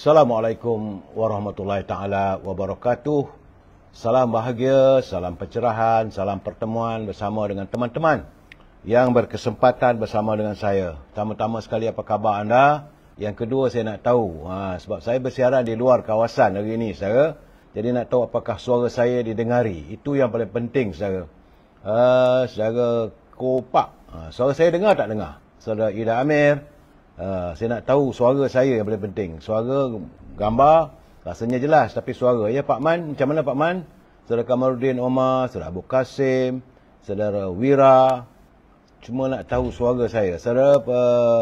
Assalamualaikum warahmatullahi taala wabarakatuh. Salam bahagia, salam pencerahan, salam pertemuan bersama dengan teman-teman yang berkesempatan bersama dengan saya. Pertama-tama sekali, apa khabar anda? Yang kedua, saya nak tahu, sebab saya bersiaran di luar kawasan hari ini, saudara. Jadi nak tahu apakah suara saya didengari. Itu yang paling penting, saudara. Saudara Kopak, suara saya dengar tak dengar? Saudara Ida Amir, saya nak tahu suara saya yang paling penting. Suara, gambar, rasanya jelas. Tapi suara, ya Pak Man, macam mana Pak Man? Saudara Kamaluddin Omar, Saudara Abu Kasim, Saudara Wira, cuma nak tahu suara saya. Saudara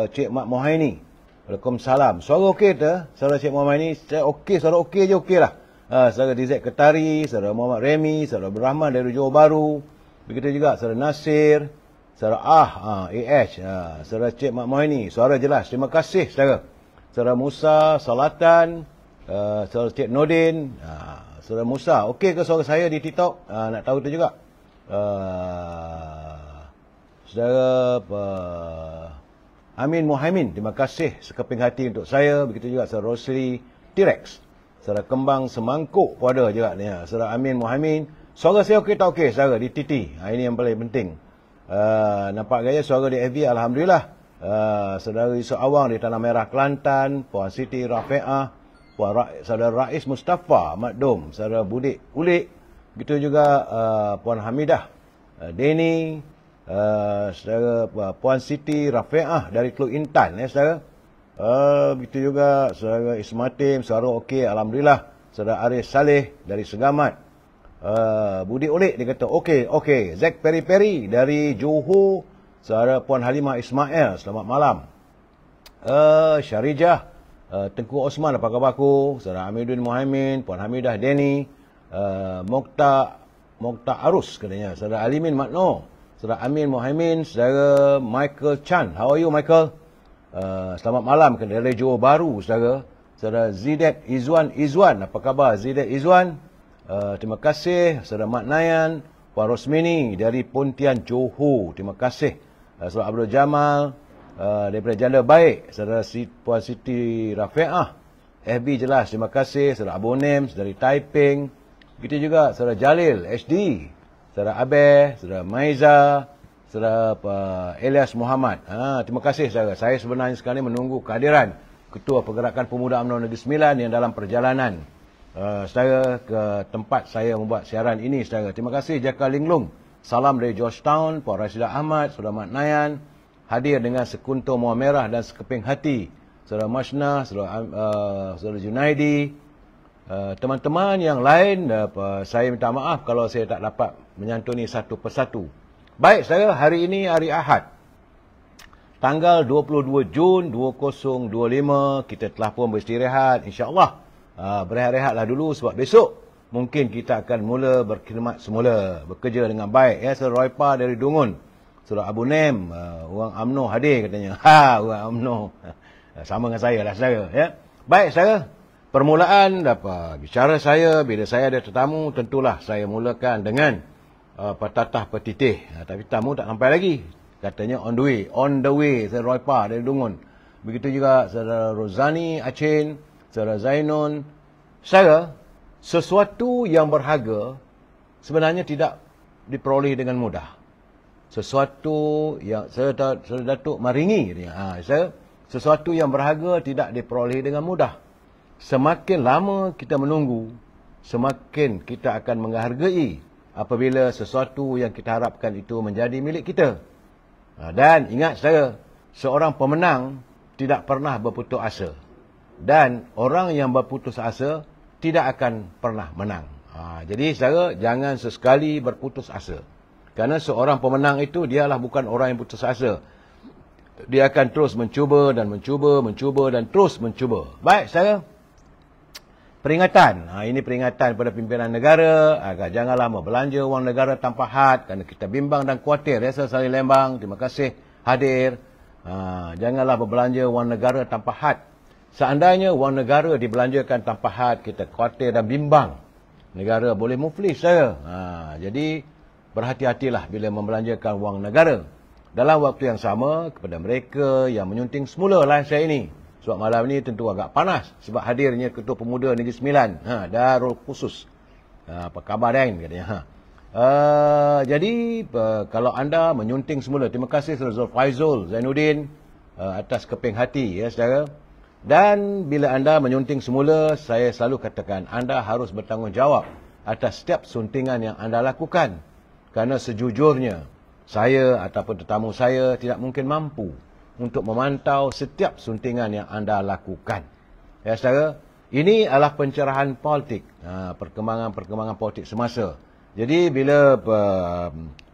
Cik Mak Mohaini, Waalaikumsalam. Suara okey tak? Saudara Cik Mohaini, saya okey, suara okey je okey lah. Saudara DZ Ketari, Saudara Muhammad Remy, Saudara Abdul Rahman dari Johor Bahru. Begitu juga Saudara Nasir, Saudara AH, Saudara Cik Mak Mohaini, suara jelas. Terima kasih saudara. Saudara Musa Salatan, Saudara Cik Nordin, Saudara Musa, okey ke suara saya di TikTok? Nak tahu tu juga. Saudara Amin Muhaimin, terima kasih sekeping hati untuk saya. Begitu juga Saudara Rosli T-Rex, Saudara Kembang Semangkuk pun ada juga ni. Saudara Amin Muhaimin, suara saya okey tak okey saudara di TT? Ini yang paling penting. Nampak gaya suara di FB, alhamdulillah. Saudara Yusuf Awang di Tanah Merah Kelantan, Puan Siti Rafi'ah, Saudara Rais Mustafa Makdum, Saudara Budik Ulik, begitu juga Puan Hamidah Deni, saudara Puan Siti Rafi'ah dari Teluk Intan, saudara. Begitu juga saudara Ismatim, suara okey, alhamdulillah. Saudara Aris Saleh dari Segamat, Budik Ulik, dia kata okey. Zack Peri-Peri dari Johor, saudara Puan Halimah Ismail, selamat malam. Syarijah, Tengku Osman, apa khabar aku? Saudara Amiduddin Muhaimin, Puan Hamidah Deni, Mokhtar Arus katanya, saudara Alimin Makno, saudara Amin Muhaimin, saudara Michael Chan. How are you Michael? Selamat malam dari Johor Bahru, saudara. Saudara Zidet Izwan, apa khabar Zidet Izwan? Terima kasih. Saudara Mat Nayan, Puan Rosmini dari Pontian Johor, terima kasih. Saudara Abdul Jamal daripada Janda Baik, saudara Puan Siti Rafi'ah, FB jelas, terima kasih. Saudara Abu Nems dari Taiping, begitu juga saudara Jalil HD, saudara Abeh, saudara Maiza, saudara Elias Muhammad. Terima kasih saudara. Saya sebenarnya sekarang menunggu kehadiran Ketua Pergerakan Pemuda UMNO Negeri Sembilan yang dalam perjalanan saudara ke tempat saya membuat siaran ini, saudara. Terima kasih Jaka Linglung, salam dari Georgetown. Puan Rasidah Ahmad, saudara Mat Nayan hadir dengan sekuntum mawar merah dan sekeping hati. Saudara Masna, saudara Junaidi, teman-teman yang lain, saya minta maaf kalau saya tak dapat menyantuni satu persatu. Baik saudara, hari ini hari Ahad, tanggal 22 Jun 2025, kita telah pun beristirahat, insya-Allah. Berehat-rehatlah dulu sebab besok mungkin kita akan mula berkhidmat semula, bekerja dengan baik. Saudara Roipa dari Dungun, saudara Abu Nem, orang UMNO hadir katanya. Orang UMNO. Sama dengan saya lah saudara. Baik saudara, permulaan bicara saya, bila saya ada tetamu, tentulah saya mulakan dengan petatah petitih. Tapi tamu tak sampai lagi. Katanya on the way, saudara Roipa dari Dungun. Begitu juga saudara Rozani Achin, saudara Zainun. Saudara, sesuatu yang berharga sebenarnya tidak diperoleh dengan mudah. Sesuatu yang saudara Datuk Maringi, sesuatu yang berharga tidak diperoleh dengan mudah. Semakin lama kita menunggu, semakin kita akan menghargai apabila sesuatu yang kita harapkan itu menjadi milik kita. Dan ingat saudara, seorang pemenang tidak pernah berputus asa. Dan orang yang berputus asa tidak akan pernah menang. Jadi saudara, jangan sesekali berputus asa. Kerana seorang pemenang itu, dialah bukan orang yang putus asa. Dia akan terus mencuba dan terus mencuba. Baik saudara, peringatan. Ini peringatan kepada pimpinan negara agar janganlah berbelanja wang negara tanpa had, kerana kita bimbang dan khawatir. Saudara Salih Lembang, terima kasih hadir. Janganlah berbelanja wang negara tanpa had. Seandainya wang negara dibelanjakan tanpa had, kita khawatir dan bimbang. Negara boleh muflis saudara. Jadi berhati-hatilah bila membelanjakan wang negara. Dalam waktu yang sama, kepada mereka yang menyunting semula live saya ini, Sebab malam ni tentu agak panas sebab hadirnya Ketua Pemuda Negeri Sembilan. Darul Khusus. Apa khabar Dan katanya. Jadi kalau anda menyunting semula, terima kasih Saudara Faizul Zainuddin atas keping hati ya saudara. Dan bila anda menyunting semula, saya selalu katakan anda harus bertanggungjawab atas setiap suntingan yang anda lakukan. Kerana sejujurnya saya ataupun tetamu saya tidak mungkin mampu untuk memantau setiap suntingan yang anda lakukan. Ya saudara, ini adalah pencerahan politik, perkembangan-perkembangan politik semasa. Jadi bila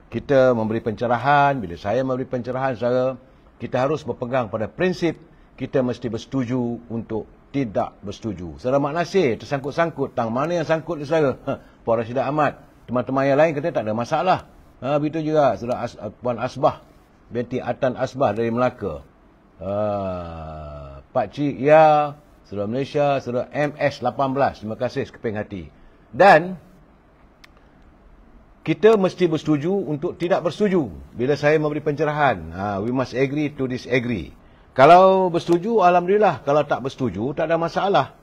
kita memberi pencerahan, bila saya memberi pencerahan saudara, kita harus berpegang pada prinsip kita mesti bersetuju untuk tidak bersetuju. Saudara Mak Nasir tersangkut-sangkut, tang mana yang sangkut ni saudara? Puan Rashidah Ahmad, teman-teman yang lain kata tak ada masalah. Begitu juga saudara Puan Asbah binti Atan Asbah dari Melaka. Pak Cik Ya, saudara Malaysia, saudara MS18, terima kasih sekeping hati. Dan kita mesti bersetuju untuk tidak bersetuju. Bila saya memberi pencerahan, we must agree to disagree. Kalau bersetuju, alhamdulillah. Kalau tak bersetuju, tak ada masalah.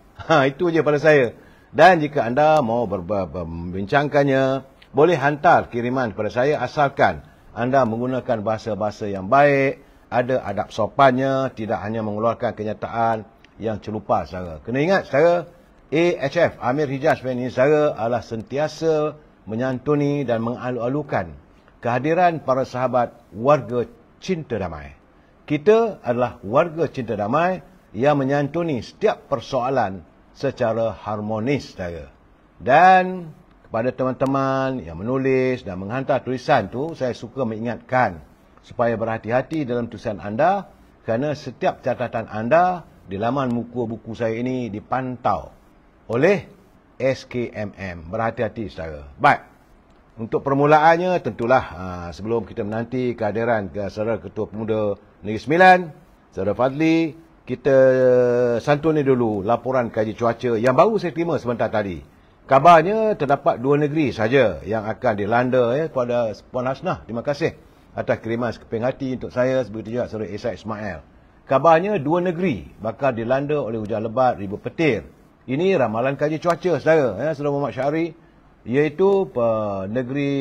Itu je pada saya. Dan jika anda mau membincangkannya, boleh hantar kiriman kepada saya asalkan anda menggunakan bahasa-bahasa yang baik, ada adab sopannya, tidak hanya mengeluarkan kenyataan yang celupa saudara. Kena ingat saudara, AHF, Amir Hijaz ini saudara adalah sentiasa menyantuni dan mengalu-alukan kehadiran para sahabat warga cinta damai. Kita adalah warga cinta damai yang menyantuni setiap persoalan secara harmonis saudara. Dan kepada teman-teman yang menulis dan menghantar tulisan tu, saya suka mengingatkan supaya berhati-hati dalam tulisan anda kerana setiap catatan anda di laman buku saya ini dipantau oleh SKMM. Berhati-hati saudara. Baik. Untuk permulaannya tentulah sebelum kita menanti kehadiran saudara Ketua Pemuda Negeri Sembilan, saudara Fadli, kita santuni dulu laporan kaji cuaca yang baru saya terima sebentar tadi. Kabarnya terdapat 2 negeri saja yang akan dilanda kepada Puan Hasnah. Terima kasih atas kiriman sekeping hati untuk saya, begitu juga saudara Isa Ismail. Kabarnya 2 negeri bakal dilanda oleh hujan lebat, ribu petir. Ini ramalan kaji cuaca saudara, saudara Muhammad Syahri, iaitu negeri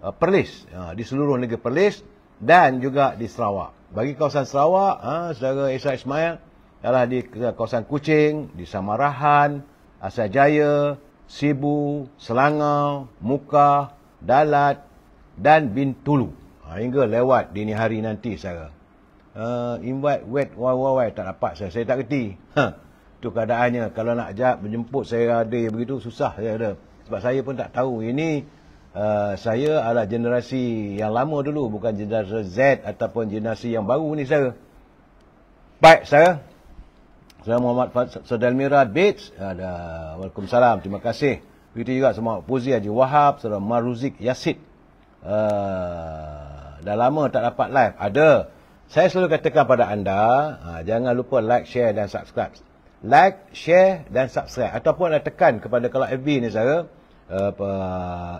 Perlis, di seluruh negeri Perlis dan juga di Sarawak. Bagi kawasan Sarawak, saudara Isa Ismail adalah di kawasan Kuching, di Samarahan, Asajaya, Sibu, Selangor, Mukah, Dalat dan Bintulu. Hingga lewat dini hari nanti saya. Invite wet why tak dapat saya tak kerti. Itu keadaannya. Kalau nak menjemput saya ada begitu susah saya ada. Sebab saya pun tak tahu. Ini saya adalah generasi yang lama dulu, bukan generasi Z ataupun generasi yang baru ni saya. Baik saya. Saudara Muhammad Saudara Elmira Bates, waalaikumsalam, terima kasih. Begitu juga sama Puzi Haji Wahab, saudara Maruzik Yasid. Dah lama tak dapat live. Ada. Saya selalu katakan pada anda, jangan lupa like, share dan subscribe. Like, share dan subscribe. Ataupun anda tekan kepada kalau FB ni saya,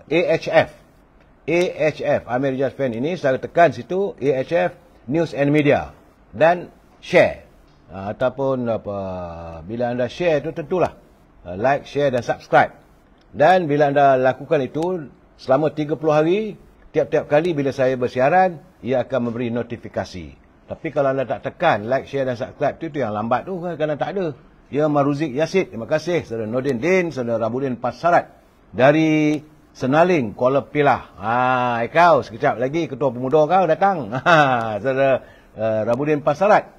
AHF, Amir Hijaz Fan ini, saya tekan situ, AHF News and Media. Dan share. Ataupun bila anda share itu tentulah like, share dan subscribe. Dan bila anda lakukan itu selama 30 hari, tiap-tiap kali bila saya bersiaran, ia akan memberi notifikasi. Tapi kalau anda tak tekan like, share dan subscribe itu yang lambat tu kerana tak ada. Ya Maruzik Yasid, terima kasih. Saudara Nordin Din, saudara Rabudin Pasarat dari Senaling, Kuala Pilah. Kau sekejap lagi Ketua Pemuda kau datang. Saudara Rabudin Pasarat.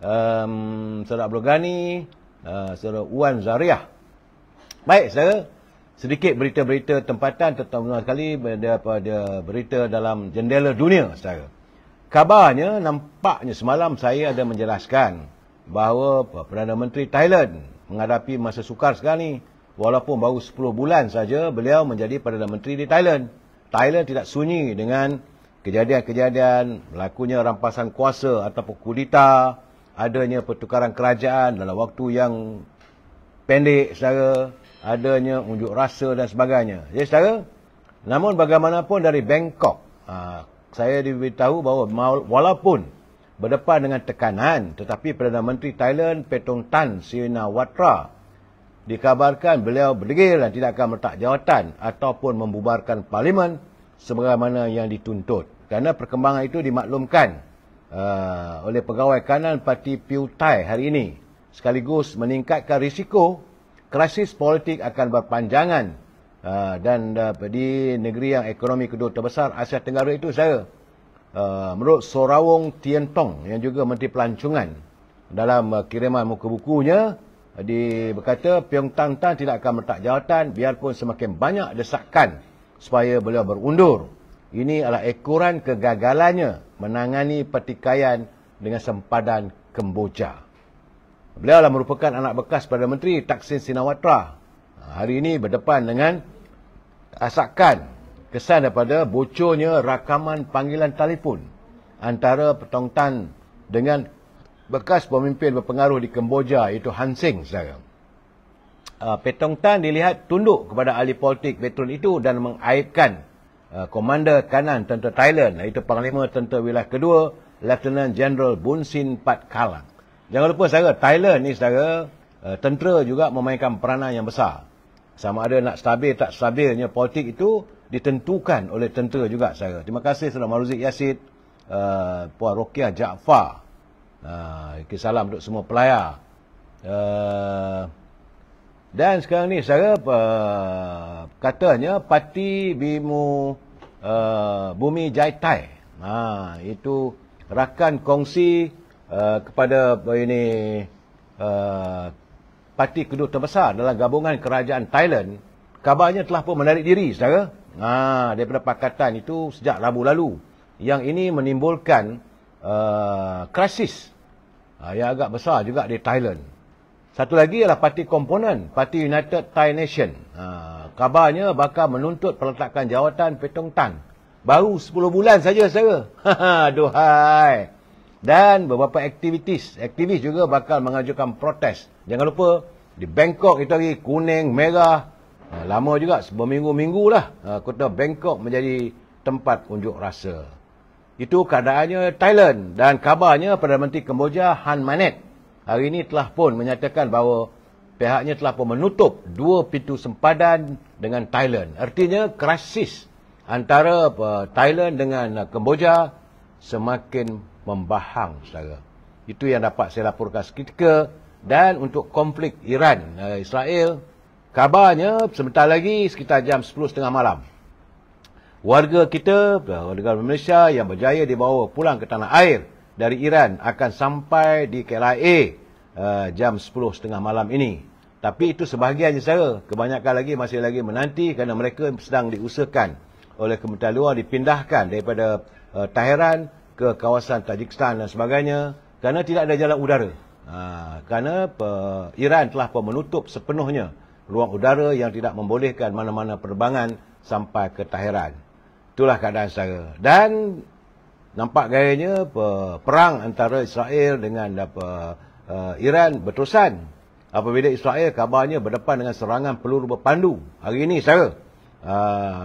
Saudara Abdul Ghani, saudara Wan Zariah. Baik, saudara, sedikit berita-berita tempatan terutama sekali pada berita dalam jendela dunia, saudara. Kabarnya, nampaknya semalam saya ada menjelaskan bahawa Perdana Menteri Thailand menghadapi masa sukar sekali. Walaupun baru 10 bulan saja beliau menjadi Perdana Menteri di Thailand. Thailand tidak sunyi dengan kejadian-kejadian berlakunya rampasan kuasa ataupun kudeta, adanya pertukaran kerajaan dalam waktu yang pendek, saudara, adanya unjuk rasa dan sebagainya. Ya, saudara, namun bagaimanapun dari Bangkok, saya diberitahu bahawa walaupun berdepan dengan tekanan, tetapi Perdana Menteri Thailand Paetongtarn Shinawatra dikabarkan beliau berdegil dan tidak akan meletak jawatan ataupun membubarkan parlimen sebagaimana yang dituntut. Kerana perkembangan itu dimaklumkan oleh pegawai kanan Parti Pheu Thai hari ini, sekaligus meningkatkan risiko krisis politik akan berpanjangan dan di negeri yang ekonomi kedua terbesar Asia Tenggara itu, saya menurut Sorawong Tientong yang juga Menteri Pelancongan, dalam kiriman muka bukunya berkata Paetongtarn tidak akan meletak jawatan biarpun semakin banyak desakan supaya beliau berundur. Ini adalah ekoran kegagalannya menangani pertikaian dengan sempadan Kemboja. Beliau adalah merupakan anak bekas Perdana Menteri Thaksin Shinawatra. Hari ini berdepan dengan asakan kesan daripada bocornya rakaman panggilan telefon antara Paetongtarn dengan bekas pemimpin berpengaruh di Kemboja, iaitu Han Sen, saudara. Paetongtarn dilihat tunduk kepada ahli politik veteran itu dan mengaibkan komander kanan tentera Thailand, iaitu Panglima Tentera Wilayah Kedua, Lieutenant General Bunsin Patkalang. Jangan lupa, saudara, Thailand ni, saudara, tentera juga memainkan peranan yang besar. Sama ada nak stabil tak stabilnya politik itu ditentukan oleh tentera juga, saudara. Terima kasih Saudara Maruzik Yassin, Puan Rokiah Jaafar. Salam untuk semua pelayar. Dan sekarang ni, saudara, katanya Parti Bumi Jaitai, itu rakan kongsi kepada parti kedua terbesar dalam gabungan kerajaan Thailand, kabarnya telah pun menarik diri, saudara, daripada pakatan itu sejak Rabu lalu. Yang ini menimbulkan krisis yang agak besar juga di Thailand. Satu lagi adalah parti komponen, Parti United Thai Nation. Kabarnya bakal menuntut peletakan jawatan Paetongtarn. Baru 10 bulan saja, saudara. Aduhai. Dan beberapa aktivis juga bakal mengajukan protes. Jangan lupa, di Bangkok itu lagi kuning, merah. Lama juga, berminggu-minggu lah. Kota Bangkok menjadi tempat unjuk rasa. Itu keadaannya Thailand. Dan kabarnya Perdana Menteri Kemboja Han Manet hari ini telah pun menyatakan bahawa pihaknya telah pun menutup 2 pintu sempadan dengan Thailand. Artinya krisis antara Thailand dengan Kemboja semakin membahang, saudara. Itu yang dapat saya laporkan seketika. Dan untuk konflik Iran Israel, kabarnya sebentar lagi sekitar jam 10.30 malam, warga kita, warga Malaysia yang berjaya dibawa pulang ke tanah air dari Iran akan sampai di KLIA jam 10.30 malam ini. Tapi itu sebahagiannya, saudara. Kebanyakan lagi masih lagi menanti kerana mereka sedang diusahakan oleh Kementerian Luar dipindahkan daripada Tehran ke kawasan Tajikistan dan sebagainya, kerana tidak ada jalan udara. Kerana Iran telah pun menutup sepenuhnya ruang udara yang tidak membolehkan mana-mana penerbangan sampai ke Tehran. Itulah keadaan, saudara. Dan nampak gayanya perang antara Israel dengan Iran berterusan. Apabila Israel kabarnya berdepan dengan serangan peluru berpandu hari ini, saudara.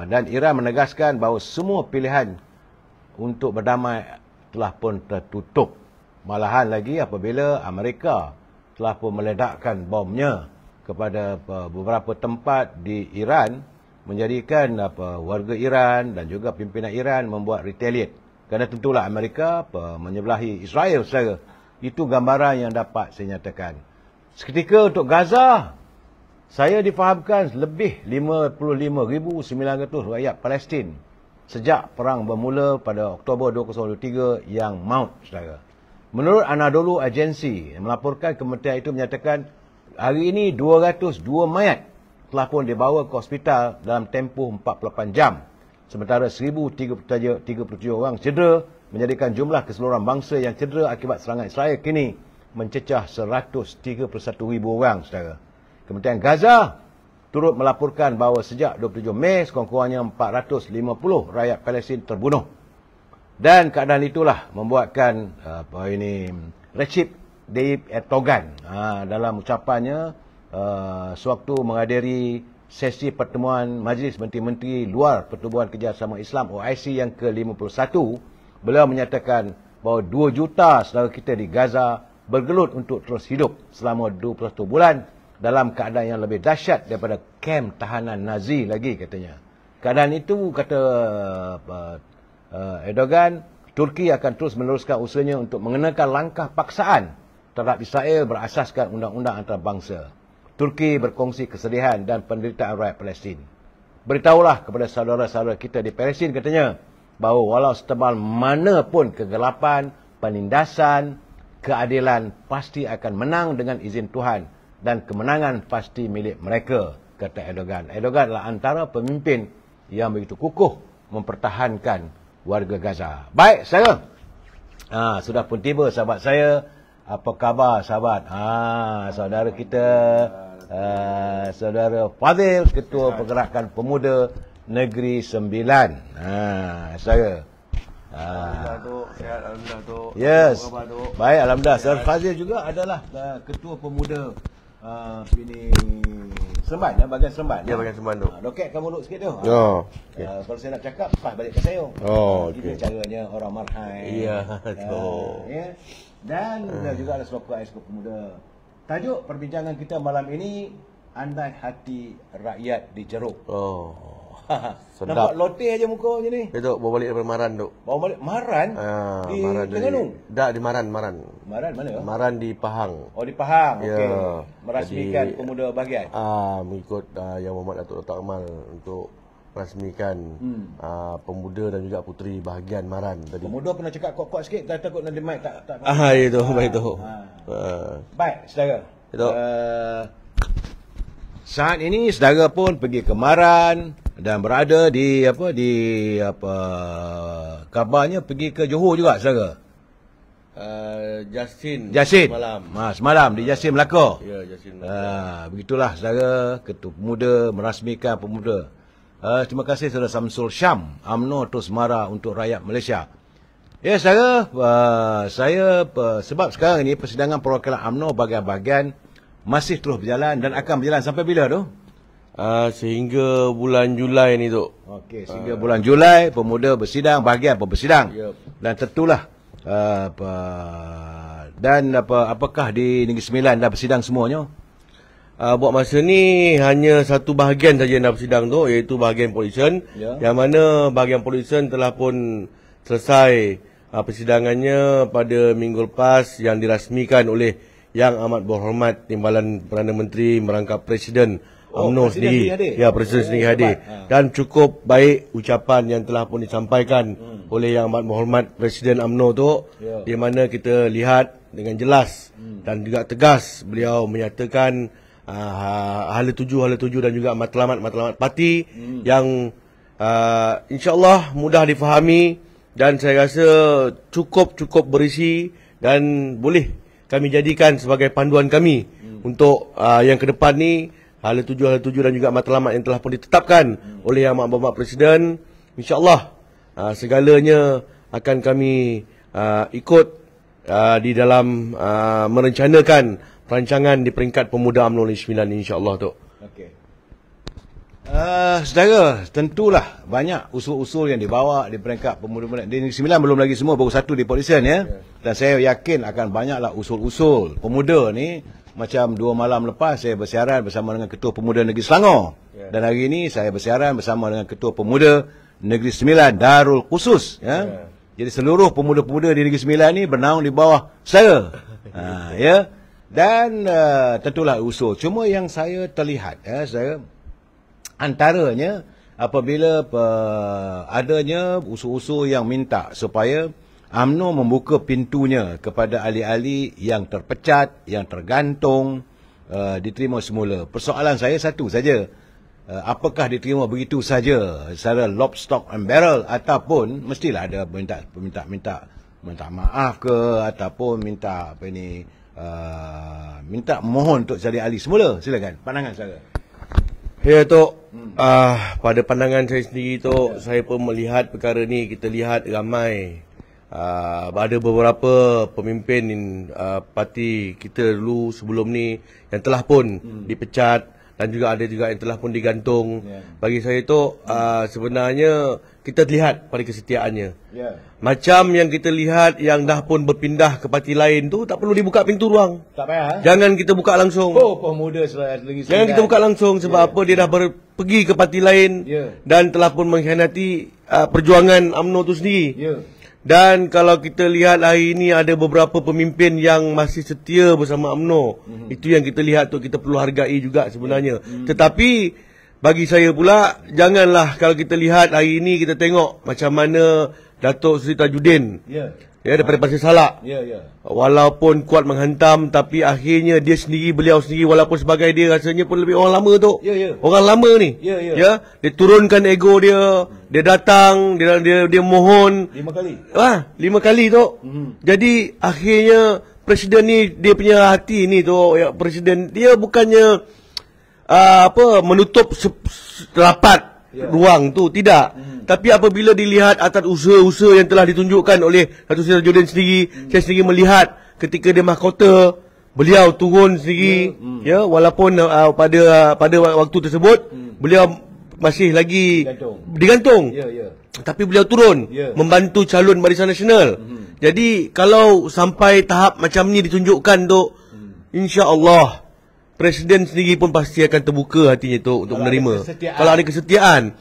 Dan Iran menegaskan bahawa semua pilihan untuk berdamai telah pun tertutup. Malahan lagi apabila Amerika telah pun meledakkan bomnya kepada beberapa tempat di Iran, menjadikan warga Iran dan juga pimpinan Iran membuat retaliate. Kerana tentulah Amerika menyebelahi Israel, saudara. Itu gambaran yang dapat saya nyatakan. Seketika untuk Gaza, saya difahamkan lebih 55,900 rakyat Palestin sejak perang bermula pada Oktober 2023 yang maut, saudara. Menurut Anadolu Agency melaporkan, kementerian itu menyatakan hari ini 202 mayat telah pun dibawa ke hospital dalam tempoh 48 jam. Sementara 1,037 orang cedera, menjadikan jumlah keseluruhan bangsa yang cedera akibat serangan Israel kini mencecah 131,000 orang, saudara. Kementerian Gaza turut melaporkan bahawa sejak 27 Mei sekurang-kurangnya 450 rakyat Palestin terbunuh. Dan keadaan itulah membuatkan Recep Tayyip Erdogan dalam ucapannya sewaktu menghadiri sesi pertemuan Majlis Menteri-Menteri Luar Pertubuhan Kerjasama Islam OIC yang ke-51, beliau menyatakan bahawa 2 juta saudara kita di Gaza bergelut untuk terus hidup selama 21 bulan dalam keadaan yang lebih dahsyat daripada kem tahanan Nazi lagi katanya. Keadaan itu, kata Erdogan, Turki akan terus meneruskan usahanya untuk mengenakan langkah paksaan terhadap Israel berasaskan undang-undang antarabangsa. Turki berkongsi kesedihan dan penderitaan rakyat Palestin. Beritahulah kepada saudara-saudara kita di Palestin katanya, bahawa walau setebal mana pun kegelapan, penindasan, keadilan pasti akan menang dengan izin Tuhan dan kemenangan pasti milik mereka, kata Erdogan. Erdogan adalah antara pemimpin yang begitu kukuh mempertahankan warga Gaza. Baik, saudara. Sudah pun tiba sahabat saya. Apa khabar sahabat? Saudara kita, saudara Fazil, Ketua Pergerakan Pemuda Negeri Sembilan. Saya. Alhamdulillah tu, sihat alhamdulillah tu. Yes. Apa khabar tu? Baik, alhamdulillah. Saudara Fazil juga adalah Ketua Pemuda ini Seremban, bahagian Seremban. Ya, bahagian Seremban tu. Loket kamu duduk sikit tu. Okay. Kalau saya nak cakap, lepas balik ke saya. Okay. Itu caranya orang marhai. Iya, tu. Ya. Dan juga ada selokan Eksekutif Pemuda. Tajuk perbincangan kita malam ini, andai hati rakyat diceruk. Sedap. Nampak loteh aja muka macam ni. Itu bawa balik daripada Maran tu. Bawa balik Maran? Di Maran Terengganu? Tak, di Maran. Maran mana ya? Maran di Pahang. Oh, di Pahang. Ya. Okey. Merasmikan Jadi, pemuda bahagian. Mengikut Yang Berhormat Datuk Dr. Kamal untuk merasmikan pemuda dan juga puteri bahagian Maran tadi. Pemuda pernah cakap kuat-kuat sikit, takut nanti mic tak. Itu, baik tu. Baik, saudara. Itu. Saat ini saudara pun pergi ke Maran dan berada di kabarnya pergi ke Johor juga saudara. Jasin. Semalam. Semalam di Jasin Melaka. Ya, Jasin Melaka. Begitulah saudara, Ketua Pemuda merasmikan pemuda. Terima kasih saudara Samsul Syam, UMNO terus marah untuk rakyat Malaysia. Ya saudara, sebab sekarang ini persidangan perwakilan UMNO bahagian-bahagian masih terus berjalan dan akan berjalan sampai bila tu? Sehingga bulan Julai ni tu. Okey, sehingga bulan Julai pemuda bersidang, bahagian pun bersidang. Yep. Dan tentulah apakah di Negeri Sembilan dah bersidang semuanya? Buat masa ni hanya satu bahagian saja yang dah bersidang tu, iaitu bahagian Polisian. Yang mana bahagian Polisian telah pun selesai persidangannya pada minggu lepas yang dirasmikan oleh Yang Amat Berhormat Timbalan Perdana Menteri merangkap Presiden UMNO sendiri. Ya, Presiden sendiri hadir. Dan cukup baik ucapan yang telah pun disampaikan oleh Yang Amat Berhormat Presiden UMNO tu, di mana kita lihat dengan jelas dan juga tegas beliau menyatakan hala tuju dan juga matlamat parti yang insya-Allah mudah difahami dan saya rasa cukup berisi dan boleh kami jadikan sebagai panduan kami untuk yang ke depan ni, hala tuju dan juga matlamat yang telah pun ditetapkan oleh Yang Amat Berhormat Presiden. InsyaAllah segalanya akan kami ikut di dalam merencanakan perancangan di peringkat pemuda UMNO Negeri Sembilan insya-Allah tu. Okey. Saudara, tentulah banyak usul-usul yang dibawa di peringkat pemuda di Negeri Sembilan, belum lagi semua, baru satu di Polisian ya. Dan saya yakin akan banyaklah usul-usul pemuda ni. Macam 2 malam lepas saya bersiaran bersama dengan Ketua Pemuda Negeri Selangor. Dan hari ini saya bersiaran bersama dengan Ketua Pemuda Negeri Sembilan Darul Khusus ya. Jadi seluruh pemuda-pemuda di Negeri Sembilan ni bernaung di bawah saya. Ya. Dan tentulah usul. Cuma yang saya terlihat saya antaranya apabila adanya usul-usul yang minta supaya UMNO membuka pintunya kepada ahli-ahli yang terpecat, yang tergantung, diterima semula. Persoalan saya satu saja. Apakah diterima begitu saja secara lock, stock and barrel, ataupun mestilah ada minta maaf ke, ataupun minta minta mohon untuk jadi ahli semula. Silakan pandangan saya. Ya Tok, pada pandangan saya sendiri Tok, saya pun melihat perkara ni, kita lihat ramai ada beberapa pemimpin parti kita dulu sebelum ni yang telah pun dipecat dan juga ada juga yang telah pun digantung. Bagi saya tu sebenarnya kita lihat pada kesetiaannya. Macam yang kita lihat yang dah pun berpindah ke parti lain tu, tak perlu dibuka pintu ruang. Tak payah. Jangan kita buka langsung. Pemuda lagi. Jangan kita buka langsung sebab apa, dia dah pergi ke parti lain dan telah pun mengkhianati perjuangan UMNO tu sendiri. Dan kalau kita lihat hari ini ada beberapa pemimpin yang masih setia bersama UMNO. Itu yang kita lihat tu, kita perlu hargai juga sebenarnya. Tetapi bagi saya pula, janganlah kalau kita lihat hari ini kita tengok macam mana Datuk Seri Tajuddin daripada Pasir Salak. Walaupun kuat menghantam, tapi akhirnya beliau sendiri walaupun sebagai dia rasanya pun lebih orang lama tu. Orang lama ni. Dia turunkan ego dia, dia datang, dia mohon 5 kali. 5 kali tu. Jadi akhirnya presiden ni dia punya hati ni tu, presiden dia bukannya menutup rapat ruang tu, tidak. Tapi apabila dilihat atas usaha-usaha yang telah ditunjukkan oleh Datuk Seri Tajuddin sendiri, saya sendiri melihat ketika dia mahkota, beliau turun sendiri, walaupun pada waktu tersebut beliau masih lagi digantung. Tapi beliau turun membantu calon Barisan Nasional. Jadi kalau sampai tahap macam ni ditunjukkan tu, insya-Allah presiden sendiri pun pasti akan terbuka hatinya tu untuk menerima. Kalau ada kesetiaan.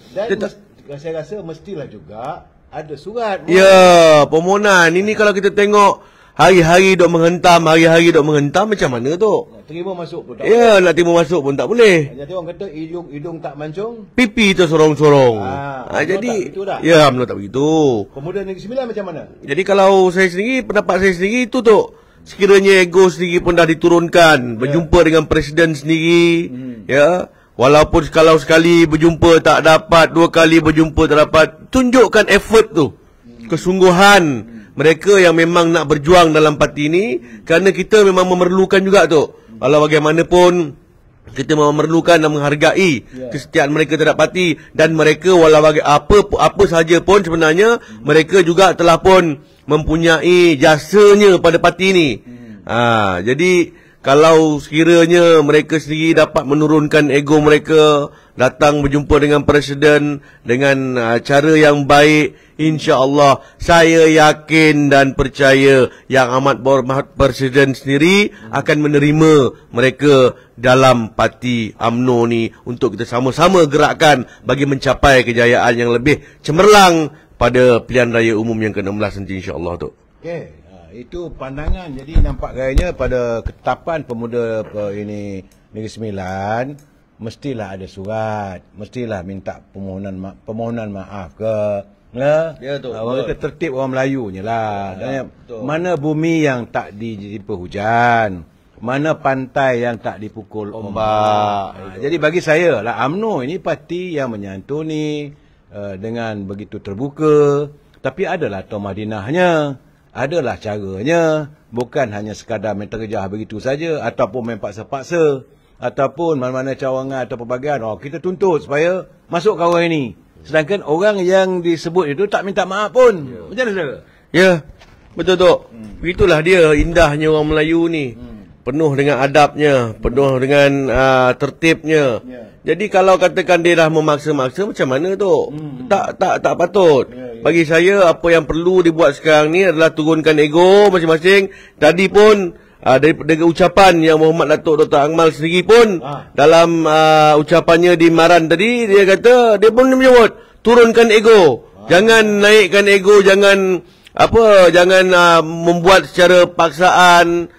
Saya rasa mestilah juga ada surat. Permohonan. Ini kalau kita tengok hari-hari dok menghentam, macam mana tu? Nak terima masuk pun tak boleh. Nak terima masuk pun tak boleh. Jadi orang kata hidung tak mancung, pipi tersorong-sorong. tak Jadi begitu dah. UMNO tak begitu. Pemuda Negeri Sembilan macam mana? Jadi kalau saya sendiri, pendapat saya sendiri itu tu, sekiranya ego sendiri pun dah diturunkan, berjumpa dengan presiden sendiri, walaupun kalau sekali berjumpa tak dapat, 2 kali berjumpa tak dapat, tunjukkan effort tu, kesungguhan mereka yang memang nak berjuang dalam parti ini, kerana kita memang memerlukan juga tu. Walau bagaimanapun kita memerlukan dan menghargai kesetiaan mereka terhadap parti, dan mereka walau apa sahaja pun sebenarnya mereka juga telah pun mempunyai jasanya pada parti ini. Jadi kalau sekiranya mereka sendiri dapat menurunkan ego mereka, datang berjumpa dengan presiden dengan cara yang baik, insya-Allah saya yakin dan percaya Yang Amat Berhormat Presiden sendiri akan menerima mereka dalam parti UMNO ni untuk kita sama-sama gerakkan bagi mencapai kejayaan yang lebih cemerlang pada pilihan raya umum yang ke-16 nanti, insya-Allah tu. Okey. Itu pandangan. Jadi nampak gayanya pada ketetapan pemuda Negeri Sembilan, mestilah ada surat, mestilah minta permohonan maaf ke. Orang kata tertib orang Melayunya lah. Mana bumi yang tak dijimpa hujan, mana pantai yang tak dipukul ombak. Jadi bagi saya lah, UMNO ini parti yang menyantuni dengan begitu terbuka, tapi adalah Madinahnya. Adalah caranya, bukan hanya sekadar main terjah begitu saja, ataupun main paksa-paksa, ataupun mana-mana cawangan atau pelbagai. Kita tuntut supaya masuk kawal ini. Sedangkan orang yang disebut itu tak minta maaf pun. Macam mana saudara? Betul tu. Itulah dia indahnya orang Melayu ni. Penuh dengan adabnya, penuh dengan tertibnya. Jadi kalau katakan dia dah memaksa-maksa, macam mana tu? Tak patut. Bagi saya apa yang perlu dibuat sekarang ni adalah turunkan ego masing-masing. Tadi pun dari ucapan Yang Berhormat Datuk Dr. Akmal sendiri pun dalam ucapannya di Maran tadi, dia kata dia pun menyebut turunkan ego. Jangan naikkan ego, jangan membuat secara paksaan,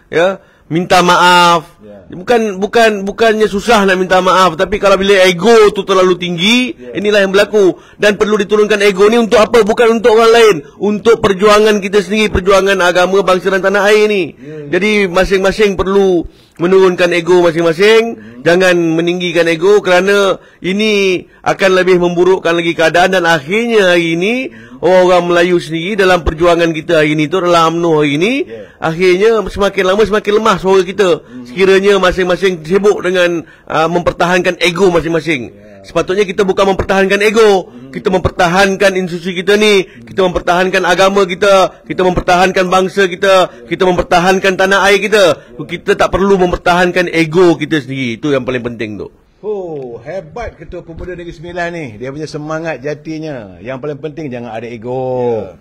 minta maaf. Bukannya susah nak minta maaf, tapi kalau bila ego tu terlalu tinggi, inilah yang berlaku. Dan perlu diturunkan ego ni untuk apa? Bukan untuk orang lain, untuk perjuangan kita sendiri, perjuangan agama, bangsa dan tanah air ni. Jadi masing-masing perlu menurunkan ego masing-masing, jangan meninggikan ego, kerana ini akan lebih memburukkan lagi keadaan. Dan akhirnya hari ini orang Melayu sendiri dalam perjuangan kita hari ini tu adalah UMNO hari ini, akhirnya semakin lama semakin lemah suara kita. Sekiranya masing-masing sibuk dengan mempertahankan ego masing-masing. Sepatutnya kita bukan mempertahankan ego, kita mempertahankan institusi kita ni, kita mempertahankan agama kita, kita mempertahankan bangsa kita, kita mempertahankan tanah air kita. Kita tak perlu mempertahankan ego kita sendiri. Itu yang paling penting tu. Oh, hebat Ketua Pemuda Negeri Sembilan ni. Dia punya semangat jatinya. Yang paling penting jangan ada ego.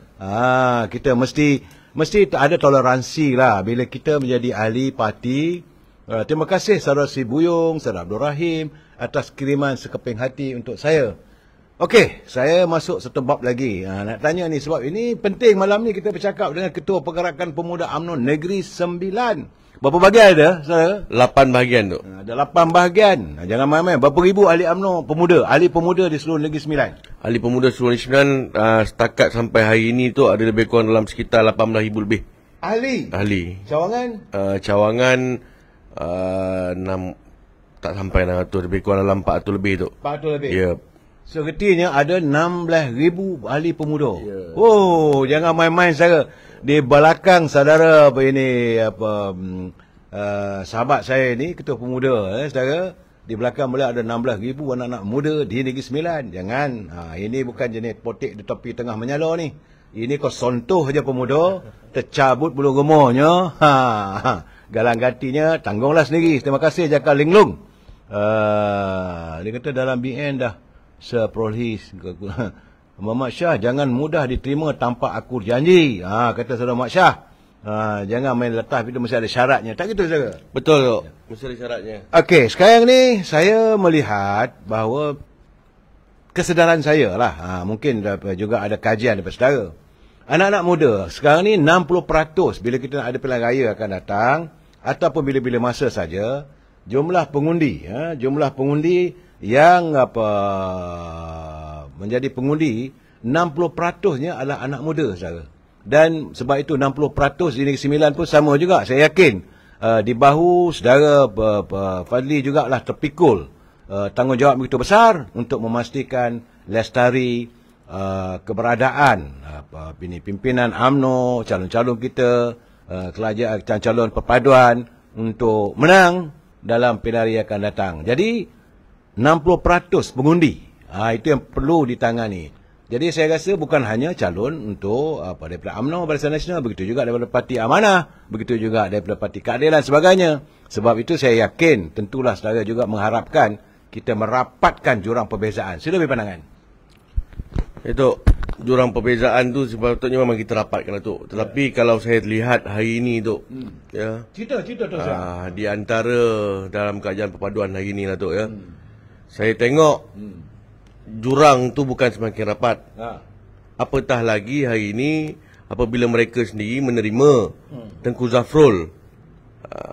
Kita mesti ada toleransi lah bila kita menjadi ahli parti. Terima kasih saudara Sri Buyung, saudara Abdul Rahim atas kiriman sekeping hati untuk saya. Okey, saya masuk satu bab lagi. Nak tanya ni sebab ini penting malam ni kita bercakap dengan Ketua Pergerakan Pemuda UMNO Negeri Sembilan. Berapa bahagian ada, saudara? 8 bahagian tu. Ada 8 bahagian. Jangan main-main. Berapa ribu ahli UMNO pemuda? Ahli pemuda di seluruh Negeri Sembilan. Ahli pemuda seluruh Negeri Sembilan setakat sampai hari ini tu ada lebih kurang dalam sekitar 18,000 lebih. Ahli? Cawangan? Cawangan 6, tak sampai 600, lebih kurang dalam 400 lebih tu. 400 lebih? Ya. So, ketanya ada 16,000 ahli pemuda. Oh, jangan main-main, saudara. Di belakang saudara sahabat saya ni, Ketua Pemuda, saudara. Di belakang boleh ada 16,000 anak-anak muda di Negeri Sembilan. Jangan. Ini bukan jenis potik di topi tengah menyala ni. Ini kau sontoh je pemuda, tercabut bulu gemurnya. Galang gantinya, tanggunglah sendiri. Terima kasih Jaka Linglung. Dia kata dalam BN dah seprolis. Muhammad Shah, jangan mudah diterima tanpa akur janji. Kata saudara Muhammad Shah. Jangan main letah, itu mesti ada syaratnya. Tak gitu, saudara? Betul, Tok. Mesti ada syaratnya. Okey, sekarang ni saya melihat bahawa kesedaran saya lah. Mungkin juga ada kajian daripada saudara. Anak-anak muda, sekarang ni 60% bila kita ada pilihan raya akan datang, ataupun bila-bila masa saja, jumlah pengundi yang menjadi pengundi 60%-nya adalah anak muda, saudara. Dan sebab itu 60% di Negeri Sembilan pun sama juga. Saya yakin di bahu saudara Fadli jugalah terpikul tanggungjawab begitu besar untuk memastikan lestari keberadaan pimpinan UMNO, calon-calon kita, calon-calon perpaduan untuk menang dalam pilihan raya akan datang. Jadi 60% pengundi. Itu yang perlu ditangani. Jadi saya rasa bukan hanya calon untuk daripada UMNO, Barisan Nasional, begitu juga daripada Parti Amanah, begitu juga daripada Parti Keadilan sebagainya. Sebab itu saya yakin, tentulah saudara juga mengharapkan kita merapatkan jurang perbezaan. Sila beri pandangan. Itu jurang perbezaan tu sepatutnya memang kita rapatkan, Tok. Tetapi kalau saya lihat hari ini, Tok, cerita tu di antara dalam kajian perpaduan hari ini lah, Tok, ya. Saya tengok jurang tu bukan semakin rapat. Apatah lagi hari ini apabila mereka sendiri menerima Tengku Zafrul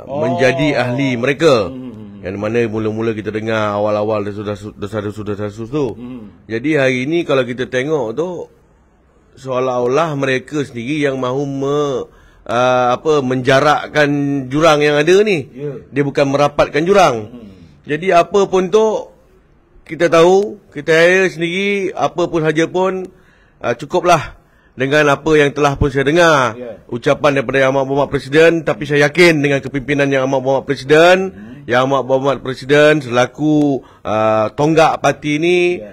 menjadi ahli mereka. Yang mana mula-mula kita dengar awal-awal desas-desus tu. Jadi hari ini kalau kita tengok tu, seolah-olah mereka sendiri yang mahu menjarakkan jurang yang ada ni. Dia bukan merapatkan jurang. Jadi apa pun tu, kita tahu, kita sendiri apa pun saja pun cukuplah dengan apa yang telah pun saya dengar. Ucapan daripada Yang Amat Berhormat Presiden, tapi saya yakin dengan kepimpinan Yang Amat Berhormat Presiden, Yang Amat Berhormat Presiden selaku tonggak parti ini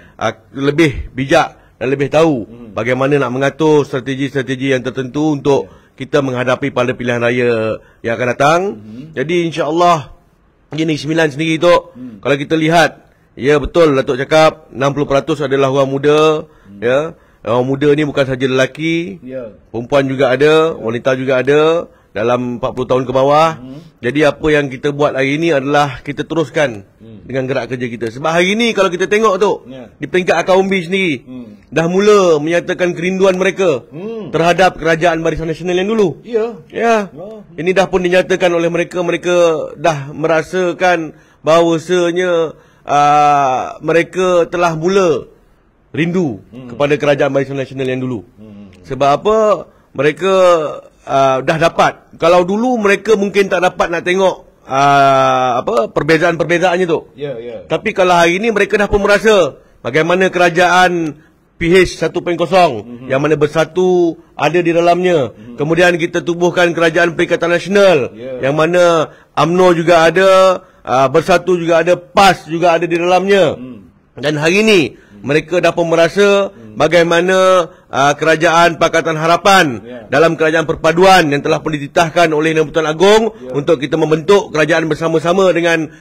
lebih bijak dan lebih tahu bagaimana nak mengatur strategi-strategi yang tertentu untuk kita menghadapi pada pilihan raya yang akan datang. Jadi insya-Allah di Negeri Sembilan sendiri tu, kalau kita lihat, ya betul Datuk cakap 60% adalah orang muda, ya. Orang muda ni bukan saja lelaki, perempuan juga ada, wanita juga ada dalam 40 tahun ke bawah. Jadi apa yang kita buat hari ini adalah kita teruskan dengan gerak kerja kita. Sebab hari ini kalau kita tengok tu, di peringkat akar umbi sendiri dah mula menyatakan kerinduan mereka terhadap kerajaan Barisan Nasional yang dulu. Ini dah pun dinyatakan oleh mereka. Mereka dah merasakan bahawasanya mereka telah mula rindu kepada kerajaan Barisan Nasional yang dulu. Sebab apa? Mereka dah dapat. Kalau dulu mereka mungkin tak dapat nak tengok perbezaan-perbezaannya tu. Tapi kalau hari ini mereka dah pun merasa bagaimana kerajaan PH 1.0 yang mana bersatu ada di dalamnya. Kemudian kita tubuhkan kerajaan Perikatan Nasional yang mana UMNO juga ada, bersatu juga ada, PAS juga ada di dalamnya. Dan hari ini Mereka dah pun merasa bagaimana Kerajaan Pakatan Harapan dalam Kerajaan Perpaduan yang telah pun dititahkan oleh Yang Bertuan Agong untuk kita membentuk kerajaan bersama-sama dengan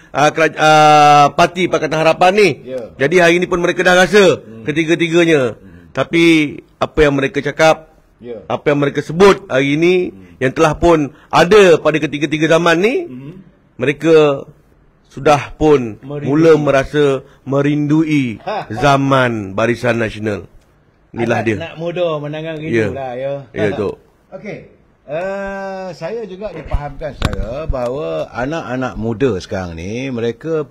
Parti Pakatan Harapan ni. Jadi hari ini pun mereka dah rasa ketiga-tiganya. Tapi apa yang mereka cakap, apa yang mereka sebut hari ini, yang telah pun ada pada ketiga-tiga zaman ni, mereka sudah pun mula merasa merindui zaman Barisan Nasional. Inilah dia. Anak muda menangan rindu lah ya. Ya, Tok. Okey. Saya juga dipahamkan secara bahawa anak-anak muda sekarang ni mereka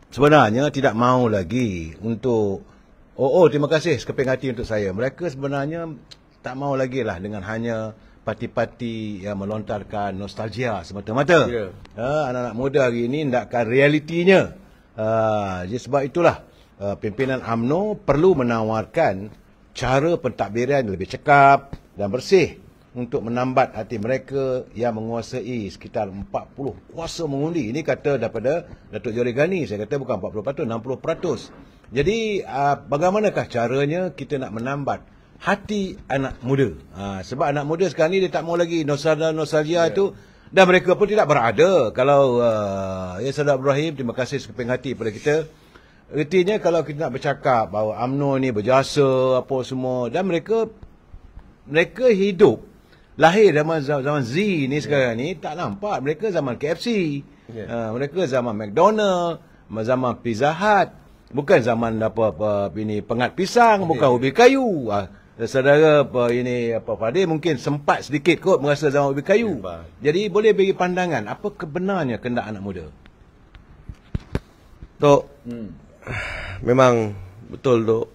sebenarnya tidak mahu lagi untuk terima kasih sekeping hati untuk saya. Mereka sebenarnya tak mahu lagi lah dengan hanya parti-parti yang melontarkan nostalgia semata-mata. Anak-anak muda hari ini hendakkan realitinya. Jadi sebab itulah pimpinan UMNO perlu menawarkan cara pentadbiran yang lebih cekap dan bersih untuk menambat hati mereka yang menguasai sekitar 40 kuasa mengundi. Ini kata daripada Datuk Johari Ghani. Saya kata bukan 40%, 60%. Jadi bagaimanakah caranya kita nak menambat hati anak muda? Sebab anak muda sekarang ni dia tak mau lagi nostalgia itu, dan mereka pun tidak berada. Kalau ya Saudara Ibrahim, terima kasih sekeping hati pada kita. Artinya kalau kita nak bercakap bahawa UMNO ni berjasa apa semua, dan mereka hidup lahir zaman Z ni sekarang ni tak nampak. Mereka zaman KFC, mereka zaman McDonald, zaman Pizza Hut, bukan zaman ini pengat pisang, bukan ubi kayu. Saudara Fadil mungkin sempat sedikit kot merasa zaman ubi kayu. Jadi boleh bagi pandangan apa kebenarnya kehendak anak muda? Tok, memang betul Tok.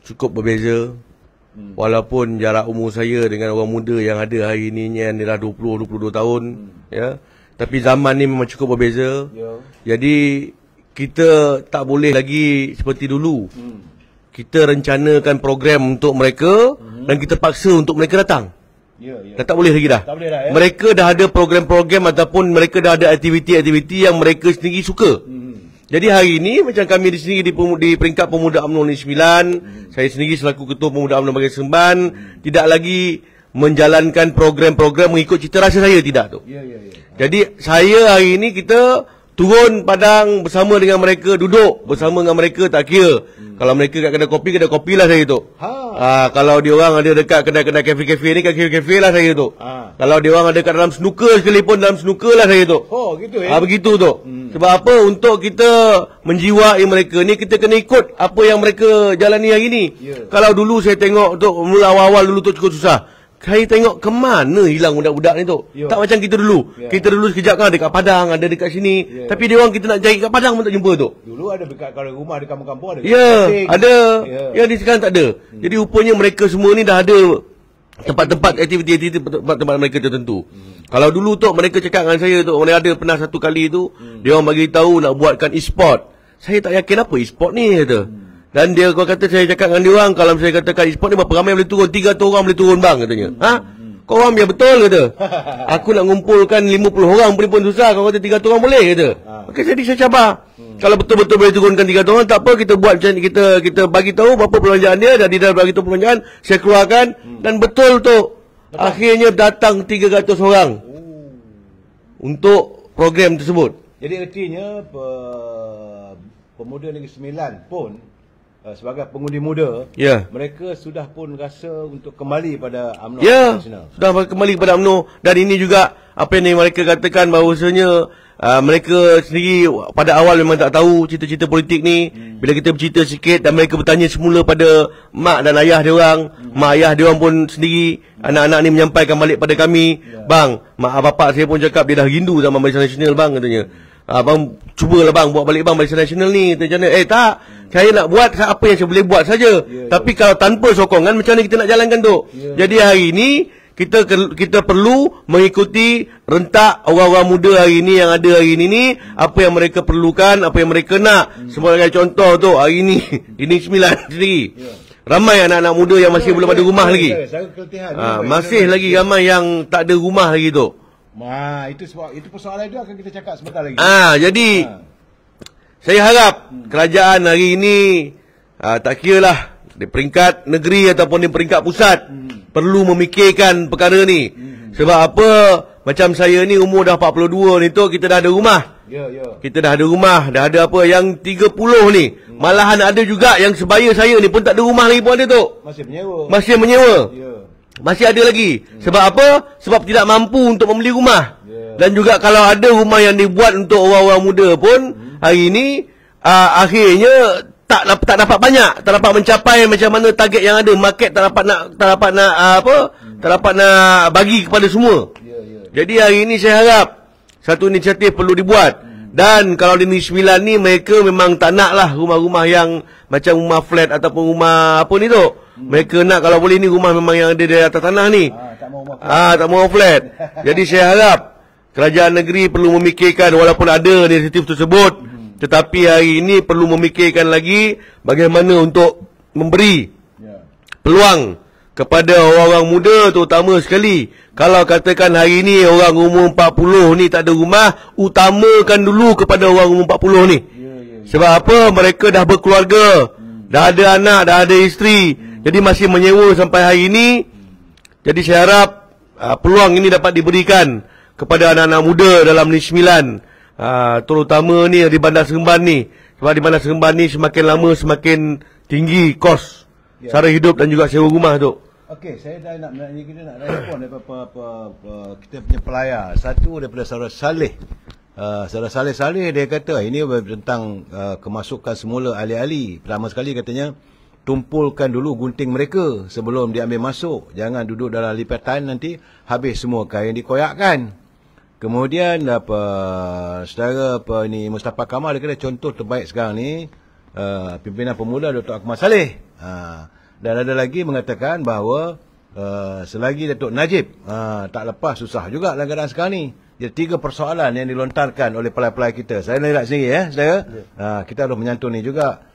Cukup berbeza. Walaupun jarak umur saya dengan orang muda yang ada hari ini yang dah 20-22 tahun, ya. Tapi zaman ni memang cukup berbeza. Jadi kita tak boleh lagi seperti dulu. Kita rencanakan program untuk mereka dan kita paksa untuk mereka datang. Dah tak boleh lagi dah. Mereka dah ada program-program ataupun mereka dah ada aktiviti-aktiviti yang mereka sendiri suka. Jadi hari ini macam kami di sini di peringkat Pemuda UMNO Negeri Sembilan, saya sendiri selaku Ketua Pemuda UMNO Negeri Seremban tidak lagi menjalankan program-program mengikut cita rasa saya, tidak tu. Jadi saya hari ini kita turun padang bersama dengan mereka, duduk bersama dengan mereka, tak kira. Kalau mereka kat kedai kopi lah saya tu. Kalau dia orang ada dekat kedai-kedai kafe-kafe ni, kafe-kafe lah saya tu. Kalau dia orang ada kat dalam snooker sekalipun, dalam snooker lah saya tu. Gitu begitu tu. Sebab apa? Untuk kita menjiwai mereka ni, kita kena ikut apa yang mereka jalani hari ni. Kalau dulu saya tengok tu, mula awal-awal dulu tu cukup susah. Saya tengok ke mana hilang budak-budak ni tu. Tak macam kita dulu. Kita dulu sekejap kan ada dekat Padang, ada dekat sini. Tapi dia orang kita nak cari kat Padang pun tak jumpa tu. Dulu ada dekat rumah di kampung-kampung ada. Ada. Yang di sekarang tak ada. Jadi rupanya mereka semua ni dah ada tempat-tempat aktiviti tempat-tempat mereka tertentu. Kalau dulu tu mereka cakap dengan saya tu, mereka ada pernah satu kali tu, dia orang bagi tahu nak buatkan e-sport. Saya tak yakin apa e-sport ni kata. Dan dia kata, saya cakap dengan dia orang, kalau saya katakan e-sport ni berapa ramai boleh turun? 300 orang boleh turun bang katanya. Kau orang biar betul kata. Aku nak ngumpulkan 50 orang pun susah. Kau kata 300 orang boleh kata. Okey, jadi saya cabar. Kalau betul-betul boleh turunkan 300 orang, tak apa, kita buat macam ni, kita bagi tahu berapa perbelanjaan dia, dan dia dah bagi tahu perbelanjaan, saya keluarkan, dan betul tu. Akhirnya datang 300 orang untuk program tersebut. Jadi artinya Pemuda Negeri Sembilan pun sebagai pengundi muda, mereka sudah pun rasa untuk kembali pada UMNO Nasional. Sudah kembali kepada UMNO. Dan ini juga apa yang mereka katakan bahawasanya mereka sendiri pada awal memang tak tahu cita-cita politik ni. Bila kita bercerita sikit dan mereka bertanya semula pada mak dan ayah dia orang, mak ayah dia orang pun sendiri, anak-anak ni menyampaikan balik pada kami, bang, mak bapak saya pun cakap dia dah rindu zaman Barisan Nasional bang katanya. Abang cubalah bang buat balik bang Barisan Nasional ni. Macam mana? Tak, saya nak buat apa yang saya boleh buat saja. Tapi kalau tanpa sokongan, macam mana kita nak jalankan tu? Jadi hari ini kita perlu mengikuti rentak orang-orang muda hari ini yang ada hari ini ni, apa yang mereka perlukan, apa yang mereka nak. Sebagai contoh tu hari ini ini 9 sendiri. Ramai anak-anak muda yang masih belum ada rumah lagi. Masih lagi ramai yang tak ada rumah lagi tu. Itu persoalan itu akan kita cakap sebentar lagi. Jadi saya harap kerajaan hari ini tak kiralah di peringkat negeri ataupun di peringkat pusat perlu memikirkan perkara ni. Sebab apa? Macam saya ni umur dah 42 ni tu, kita dah ada rumah. Kita dah ada rumah, dah ada apa yang 30 ni. Malahan ada juga yang sebaya saya ni pun tak ada rumah lagi pun ada tu. Masih menyewa. Masih ada lagi. Sebab apa? Sebab tidak mampu untuk membeli rumah. Dan juga kalau ada rumah yang dibuat untuk orang-orang muda pun hari ini akhirnya tak dapat banyak, tak dapat mencapai macam mana target yang ada. Market tak dapat nak bagi kepada semua. Jadi hari ini saya harap satu inisiatif perlu dibuat. Dan kalau di Negeri Sembilan ni mereka memang tak nak lah rumah-rumah yang macam rumah flat ataupun rumah apa ni tu. Mereka nak kalau boleh ni rumah memang yang ada di atas tanah ni. Tak mau flat. Jadi saya harap kerajaan negeri perlu memikirkan, walaupun ada inisiatif tersebut, tetapi hari ini perlu memikirkan lagi bagaimana untuk memberi peluang kepada orang-orang muda, terutama sekali kalau katakan hari ini orang umur 40 ni tak ada rumah, utamakan dulu kepada orang umur 40 ni. Sebab apa? Mereka dah berkeluarga, dah ada anak, dah ada isteri, jadi masih menyewa sampai hari ini. Jadi saya harap peluang ini dapat diberikan kepada anak-anak muda dalam Negeri Sembilan, terutama ni di Bandar Seremban ni. Sebab di Bandar Seremban ni semakin lama semakin tinggi kos sara hidup dan juga sewa rumah tu. Okey, saya dah nak respon daripada kita punya pelayar. Satu daripada Saudara Saleh. Saudara Saleh dia kata ini tentang kemasukan semula ahli-ahli. Pertama sekali katanya, tumpulkan dulu gunting mereka sebelum diambil masuk. Jangan duduk dalam lipatan, nanti habis semua kain dikoyakkan. Kemudian saudara Mustafa Kamal dia kata contoh terbaik sekarang ni pimpinan pemuda Dr. Akmal Saleh. Dan ada lagi mengatakan bahawa selagi Datuk Najib tak lepas, susah juga dalam keadaan sekarang ni. Jadi 3 persoalan yang dilontarkan oleh pelai-pelai kita. Saya nak sendiri saudara. Kita harus menyantuni juga.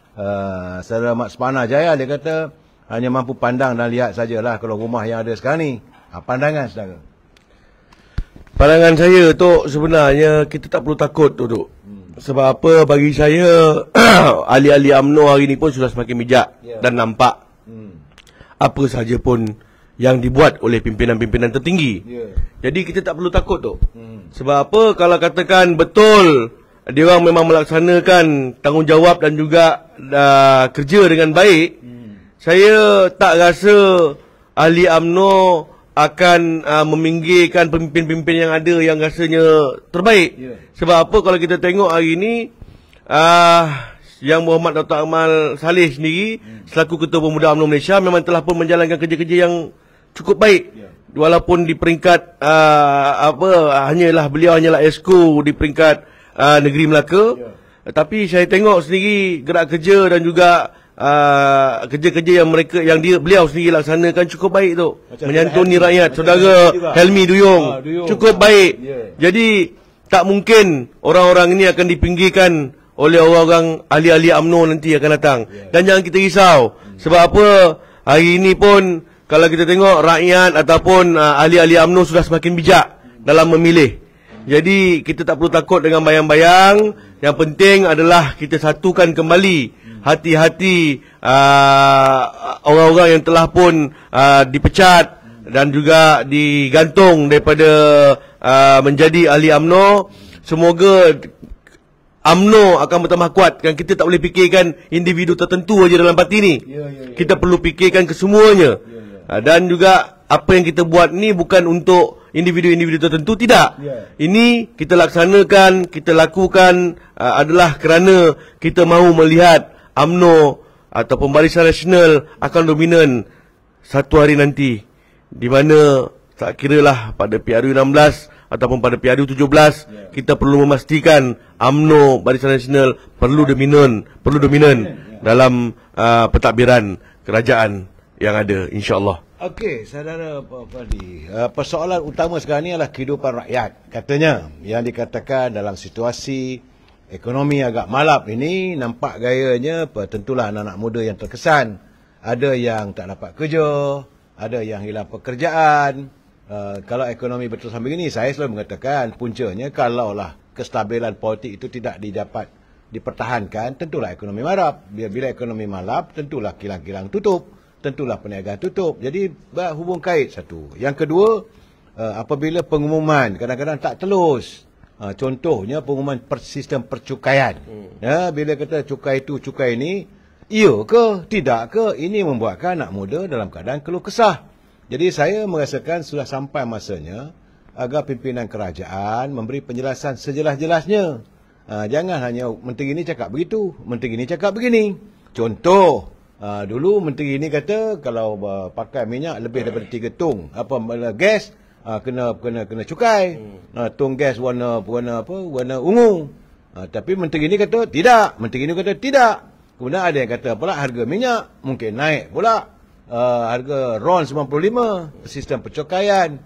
Saudara Mat Sepana Jaya dia kata hanya mampu pandang dan lihat sajalah kalau rumah yang ada sekarang ni. Pandangan saudara. Pandangan saya tu sebenarnya kita tak perlu takut tu. Sebab apa, bagi saya ahli-ahli UMNO hari ni pun sudah semakin bijak dan nampak apa saja pun yang dibuat oleh pimpinan-pimpinan tertinggi. Jadi kita tak perlu takut tu. Sebab apa, kalau katakan betul dia orang memang melaksanakan tanggungjawab dan juga kerja dengan baik, saya tak rasa ahli UMNO akan meminggirkan pemimpin-pemimpin yang ada yang rasanya terbaik. Sebab apa, kalau kita tengok hari ini Yang Muhammad Dr. Akmal Saleh sendiri selaku Ketua Pemuda UMNO Malaysia memang telah pun menjalankan kerja-kerja yang cukup baik. Walaupun di peringkat beliau hanyalah esko di peringkat negeri Melaka. Tapi saya tengok sendiri gerak kerja dan juga kerja-kerja yang beliau sendiri laksanakan cukup baik tu. Menyantuni rakyat. Saudara Helmi Duyung cukup baik. Jadi tak mungkin orang-orang ini akan dipinggirkan oleh orang-orang ahli-ahli UMNO nanti akan datang. Dan jangan kita risau. Sebab apa, hari ini pun kalau kita tengok rakyat ataupun ahli-ahli UMNO sudah semakin bijak dalam memilih. Jadi kita tak perlu takut dengan bayang-bayang. Yang penting adalah kita satukan kembali hati-hati orang-orang yang telah pun dipecat dan juga digantung daripada menjadi ahli UMNO. Semoga UMNO akan bertambah kuat. Dan kita tak boleh fikirkan individu tertentu saja dalam parti ni. Kita perlu fikirkan kesemuanya. Dan juga apa yang kita buat ni bukan untuk individu-individu tertentu, tidak. Ini kita laksanakan, kita lakukan adalah kerana kita mahu melihat UMNO ataupun Barisan Nasional akan dominan satu hari nanti, di mana tak kiralah pada PRU 16 ataupun pada PRU 17, kita perlu memastikan UMNO Barisan Nasional perlu dominan dalam pentadbiran kerajaan yang ada, insya-Allah. Okey, saudara Fadi, persoalan utama sekarang ni adalah kehidupan rakyat. Katanya yang dikatakan dalam situasi ekonomi agak malap ini, nampak gayanya tentulah anak-anak muda yang terkesan. Ada yang tak dapat kerja, ada yang hilang pekerjaan. Kalau ekonomi betul sampai begini, saya selalu mengatakan puncanya kalaulah kestabilan politik itu tidak didapat dipertahankan, tentulah ekonomi malap. Bila ekonomi malap, tentulah kilang-kilang tutup, tentulah perniagaan tutup. Jadi hubung kait satu. Yang kedua, apabila pengumuman kadang-kadang tak telus. Contohnya pengumuman sistem percukaian. Bila kata cukai itu, cukai ini, iya ke, tidak ke, ini membuatkan anak muda dalam keadaan keluh kesah. Jadi saya merasakan sudah sampai masanya agar pimpinan kerajaan memberi penjelasan sejelas-jelasnya. Jangan hanya menteri ini cakap begitu, menteri ini cakap begini. Contoh, dulu menteri ini kata kalau pakai minyak lebih daripada 3 tong gas, kena cukai. Tong gas warna ungu. Tapi menteri ini kata tidak, menteri ini kata tidak. Kemudian ada yang kata pula harga minyak mungkin naik pula. Harga RON 95, sistem percukaian.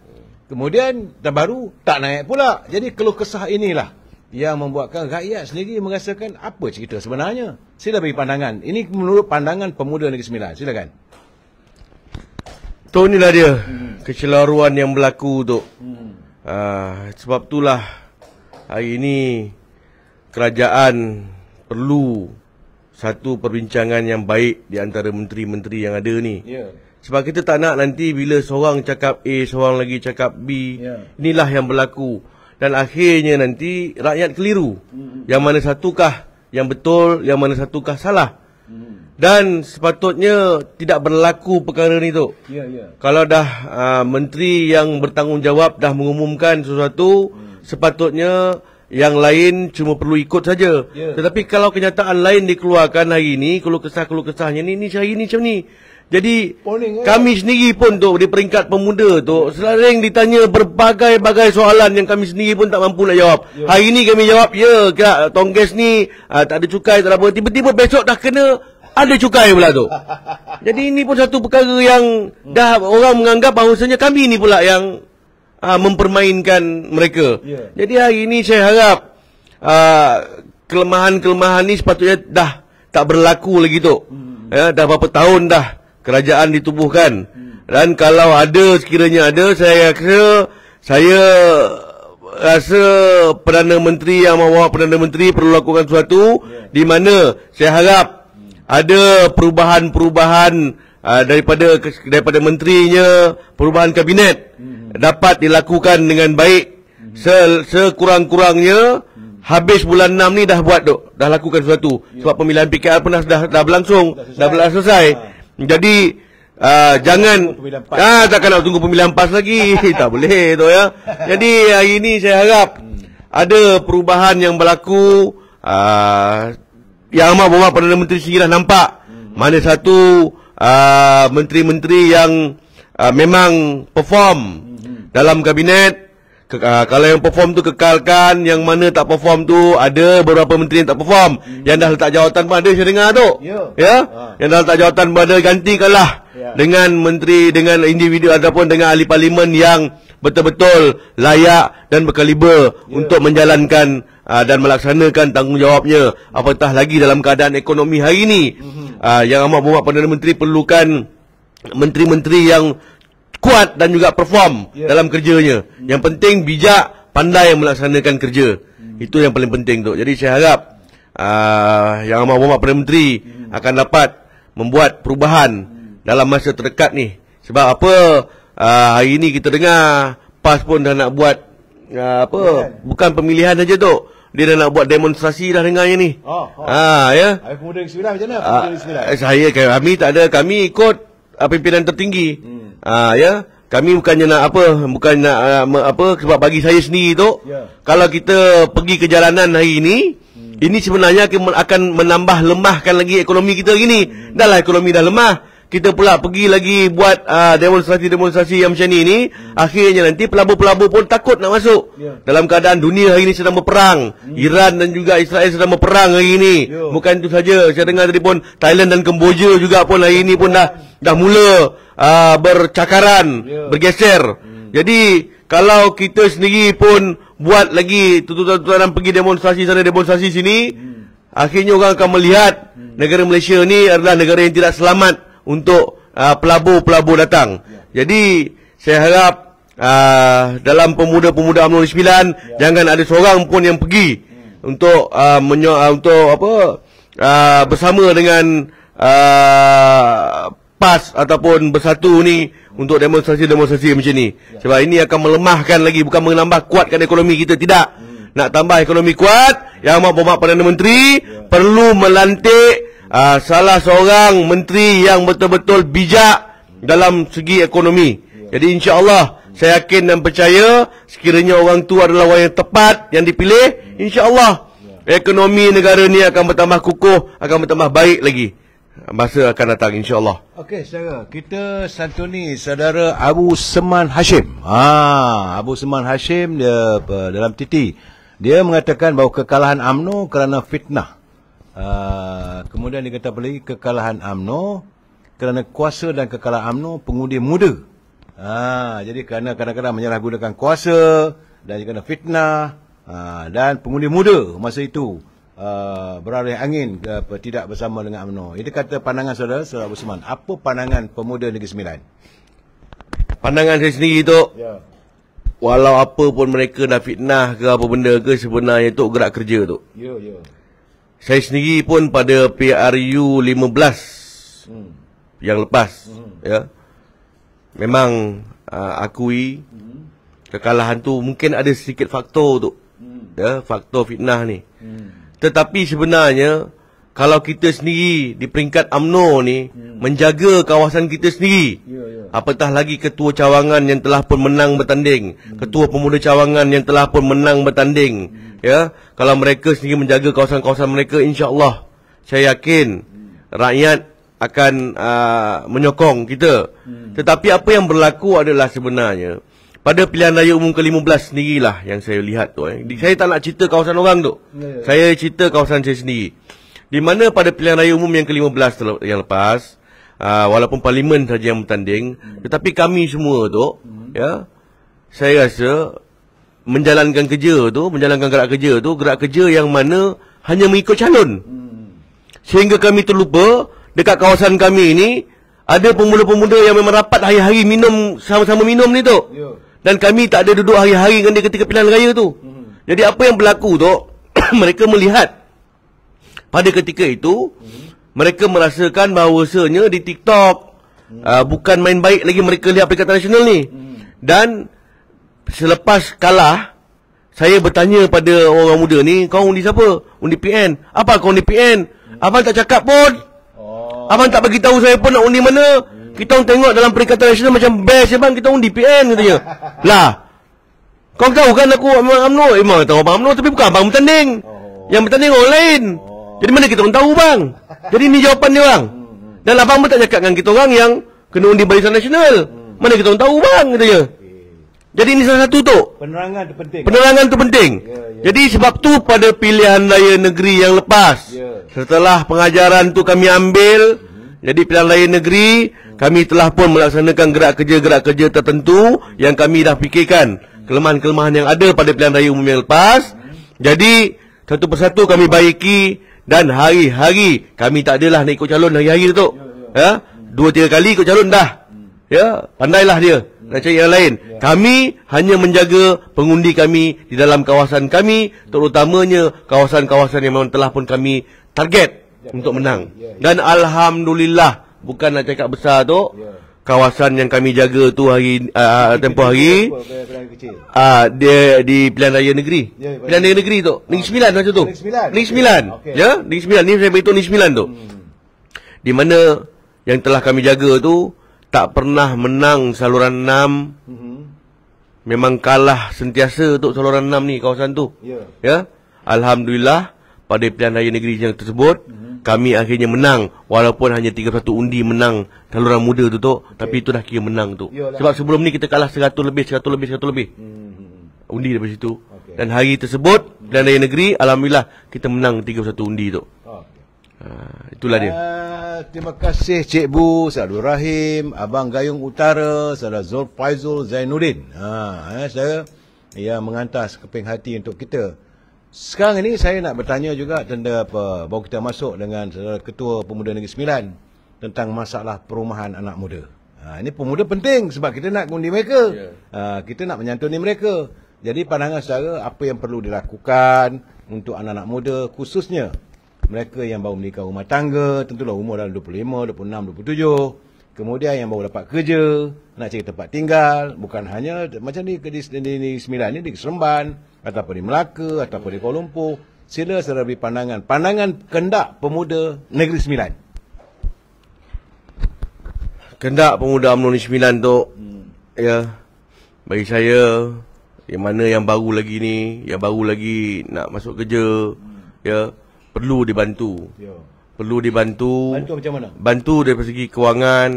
Kemudian terbaru tak naik pula. Jadi keluh kesah inilah yang membuatkan rakyat sendiri merasakan apa cerita sebenarnya. Sila bagi pandangan. Ini menurut pandangan pemuda Negeri Sembilan. Silakan. Tu inilah dia kecelaruan yang berlaku tu. Sebab itulah hari ini kerajaan perlu satu perbincangan yang baik di antara menteri-menteri yang ada ni. Sebab kita tak nak nanti bila seorang cakap A, seorang lagi cakap B. Inilah yang berlaku. Dan akhirnya nanti rakyat keliru. Yang mana satukah yang betul, yang mana satukah salah. Dan sepatutnya tidak berlaku perkara ni tu. Kalau dah menteri yang bertanggungjawab dah mengumumkan sesuatu, sepatutnya yang lain cuma perlu ikut saja. Tetapi kalau kenyataan lain dikeluarkan hari ini, keluh kesahnya ni hari ni macam ni. Jadi kami sendiri pun tu di peringkat pemuda tu sering ditanya berbagai-bagai soalan yang kami sendiri pun tak mampu nak jawab. Hari ni kami jawab, kira tong gas ni tak ada cukai, tak ada apa. Tiba-tiba besok dah kena ada cukai pula tu. Jadi ini pun satu perkara yang dah orang menganggap bahawasanya kami ni pula yang mempermainkan mereka. Jadi hari ini saya harap kelemahan-kelemahan ni sepatutnya dah tak berlaku lagi tu. Dah berapa tahun dah kerajaan ditubuhkan. Dan kalau ada, sekiranya ada, saya rasa Perdana Menteri yang mahu Perdana Menteri perlu lakukan sesuatu di mana saya harap ada perubahan-perubahan daripada menterinya, perubahan kabinet dapat dilakukan dengan baik. Sekurang-kurangnya habis bulan 6 ni dah buat dah lakukan sesuatu. Sebab pemilihan PKR pun dah berlangsung, dah selesai. Jadi jangan takkan nak tunggu pemilihan PAS lagi. Tak boleh tu ya. Jadi hari ini saya harap ada perubahan yang berlaku. Yang amat Perdana Menteri sendiri dah nampak mana satu menteri-menteri yang memang perform dalam kabinet. Kalau yang perform tu kekalkan, yang mana tak perform tu ada beberapa menteri yang tak perform. Yang dah letak jawatan pun ada, saya dengar tu. Yang dah letak jawatan pun ada, gantikanlah dengan menteri, dengan individu ataupun dengan ahli parlimen yang betul-betul layak dan berkaliber untuk menjalankan dan melaksanakan tanggungjawabnya. Apatah lagi dalam keadaan ekonomi hari ini. Yang amat Perdana Menteri perlukan menteri-menteri yang kuat dan juga perform dalam kerjanya. Yang penting bijak, pandai melaksanakan kerja. Itu yang paling penting tu. Jadi saya harap yang amat Perdana Menteri akan dapat membuat perubahan dalam masa terdekat ni. Sebab apa hari ni kita dengar PAS pun dah nak buat bukan pemilihan saja tu. Dia dah nak buat demonstrasi dah dengarnya ni. Ya. Pemuda Negeri Sembilan macam mana? Kami tak ada, kami ikut pimpinan tertinggi. Ya, kami bukannya nak sebab bagi saya sendiri tu, kalau kita pergi ke jalanan hari ini, ini sebenarnya akan menambah lemahkan lagi ekonomi kita gini. Dah lah ekonomi dah lemah, kita pula pergi lagi buat demonstrasi-demonstrasi yang macam ni, akhirnya nanti pelabur-pelabur pun takut nak masuk. Dalam keadaan dunia hari ini sedang berperang, Iran dan juga Israel sedang berperang hari ini. Bukan itu saja, saya dengar tadi pun Thailand dan Kemboja juga pun hari ini pun dah mula bercakaran, bergeser. Jadi kalau kita sendiri pun buat lagi tutup-tutupan pergi demonstrasi sana demonstrasi sini, akhirnya orang akan melihat negara Malaysia ni adalah negara yang tidak selamat untuk pelabur-pelabur datang. Jadi saya harap dalam pemuda-pemuda UMNO Negeri Sembilan jangan ada seorang pun yang pergi untuk bersama dengan PAS ataupun bersatu ni untuk demonstrasi-demonstrasi macam ni. Sebab ini akan melemahkan lagi, bukan menambah kuatkan ekonomi kita, tidak. Nak tambah ekonomi kuat, Yang Amat Perdana Menteri perlu melantik salah seorang menteri yang betul-betul bijak dalam segi ekonomi. Jadi insya-Allah saya yakin dan percaya sekiranya orang tu adalah orang yang tepat yang dipilih, insya-Allah ekonomi negara ni akan bertambah kukuh, akan bertambah baik lagi. Masa akan datang insya-Allah. Okey, saudara, kita santuni saudara Abu Seman Hashim. Abu Seman Hashim dia dalam titi. Dia mengatakan bahawa kekalahan UMNO kerana fitnah. Kemudian dia kata lagi kekalahan UMNO kerana kuasa dan kekalahan UMNO pengundi muda. Jadi kerana kadang-kadang menyalahgunakan kuasa dan kerana fitnah dan pengundi muda masa itu beralih angin tidak bersama dengan UMNO. Itu kata pandangan saudara Abu Seman. Apa pandangan pemuda Negeri Sembilan? Pandangan saya sendiri tu, walau apa pun mereka dah fitnah ke apa benda ke, sebenarnya tu gerak kerja tu. Saya sendiri pun pada PRU 15 yang lepas, memang akui kekalahan tu mungkin ada sedikit faktor tu, faktor fitnah ni. Tetapi sebenarnya kalau kita sendiri di peringkat UMNO ni menjaga kawasan kita sendiri, apatah lagi ketua cawangan yang telah pun menang bertanding, ketua pemuda cawangan yang telah pun menang bertanding, kalau mereka sendiri menjaga kawasan-kawasan mereka, insya-Allah saya yakin rakyat akan menyokong kita. Tetapi apa yang berlaku adalah sebenarnya pada pilihan raya umum ke-15 sendirilah yang saya lihat tu. Saya tak nak cerita kawasan orang tu. Saya cerita kawasan saya sendiri. Di mana pada pilihan raya umum yang ke-15 yang lepas, walaupun parlimen saja yang bertanding, tetapi kami semua tu, saya rasa menjalankan kerja tu, menjalankan gerak kerja yang mana hanya mengikut calon. Sehingga kami terlupa dekat kawasan kami ni ada pemuda-pemuda yang memang rapat hari-hari minum, sama-sama minum ni tu. Dan kami tak ada duduk hari-hari dengan dia ketika pilihan raya tu. Jadi apa yang berlaku tu, mereka melihat pada ketika itu, mereka merasakan bahawasanya di TikTok bukan main baik lagi mereka lihat Perikatan Nasional ni. Dan selepas kalah, saya bertanya pada orang muda ni, kau undi siapa? Undi PN. Apa kau undi PN? Abang tak cakap pun. Abang tak bagi tahu saya pun nak undi mana. Kita orang tengok dalam Perikatan Nasional macam best bang, kita undi PN katanya. Lah, kau tahu kan aku UMNO? Memang tahu abang UMNO, tapi bukan abang bertanding. Yang bertanding orang lain. Jadi mana kita orang tahu bang? Jadi ni jawapan dia bang. Dan abang pun tak cakap dengan kita orang yang kena undi Barisan Nasional. Mana kita orang tahu bang katanya. Jadi ini salah satu tu. Penerangan tu penting. Penerangan tu penting. Jadi sebab tu pada pilihan raya negeri yang lepas, setelah pengajaran tu kami ambil, jadi pilihan raya negeri, kami telah pun melaksanakan gerak kerja tertentu yang kami dah fikirkan kelemahan-kelemahan yang ada pada pilihan raya umum yang lepas. Jadi satu persatu kami baiki dan hari-hari kami tak adalah nak ikut calon hari-hari tu. 2-3 kali ikut calon dah. Pandailah dia nak cari yang lain. Kami hanya menjaga pengundi kami di dalam kawasan kami, terutamanya kawasan-kawasan yang memang telah pun kami target untuk menang. Dan alhamdulillah, bukan nak cakap besar tu, kawasan yang kami jaga tu hari tempoh hari dia di pilihan raya negeri. Pilihan raya negeri tu, Negeri Sembilan macam tu. Negeri Sembilan. Negeri Sembilan ni saya beritahu Negeri Sembilan tu. Di mana yang telah kami jaga tu tak pernah menang saluran 6. Memang kalah sentiasa untuk saluran 6 ni kawasan tu. Alhamdulillah pada pilihan raya negeri yang tersebut kami akhirnya menang, walaupun hanya 31 undi menang saluran muda tu tapi itu dah kira menang tu. Sebab sebelum ni kita kalah 100 lebih undi daripada situ. Dan hari tersebut pilihan raya negeri, alhamdulillah kita menang 31 undi tu. Itulah dia. Terima kasih Cikgu Abdul Rahim, Abang Gayung Utara, Saudara Zulfaizul Zainuddin. Saya yang menghantar sekeping hati untuk kita. Sekarang ini saya nak bertanya juga tentang apa, baru kita masuk dengan Saudara Ketua Pemuda Negeri Sembilan tentang masalah perumahan anak muda. Ini pemuda penting sebab kita nak undi mereka. Kita nak menyantuni mereka. Jadi pandangan saudara apa yang perlu dilakukan untuk anak-anak muda, khususnya mereka yang baru menikah rumah tangga, tentulah umur dalam 25, 26, 27. Kemudian yang baru dapat kerja, nak cari tempat tinggal, bukan hanya macam di Sembilan ni, di Seremban, ataupun di Melaka, ataupun di Kuala Lumpur. Sila beri pandangan kehendak pemuda Negeri Sembilan. Kehendak pemuda UMNO Negeri Sembilan tu, ya, bagi saya, yang mana yang baru lagi ni, yang baru lagi nak masuk kerja, ya, perlu dibantu. Perlu dibantu. Bantu macam mana? Bantu dari segi kewangan.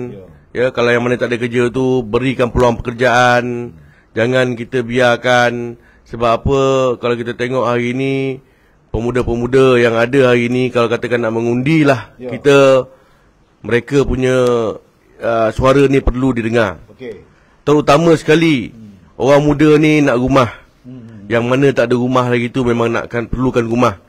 Ya, kalau yang mana tak ada kerja tu, berikan peluang pekerjaan. Jangan kita biarkan. Sebab apa, kalau kita tengok hari ni, pemuda-pemuda yang ada hari ni, kalau katakan nak mengundi lah, kita, mereka punya suara ni perlu didengar. Terutama sekali, orang muda ni nak rumah. Yang mana tak ada rumah lagi tu memang perlukan rumah.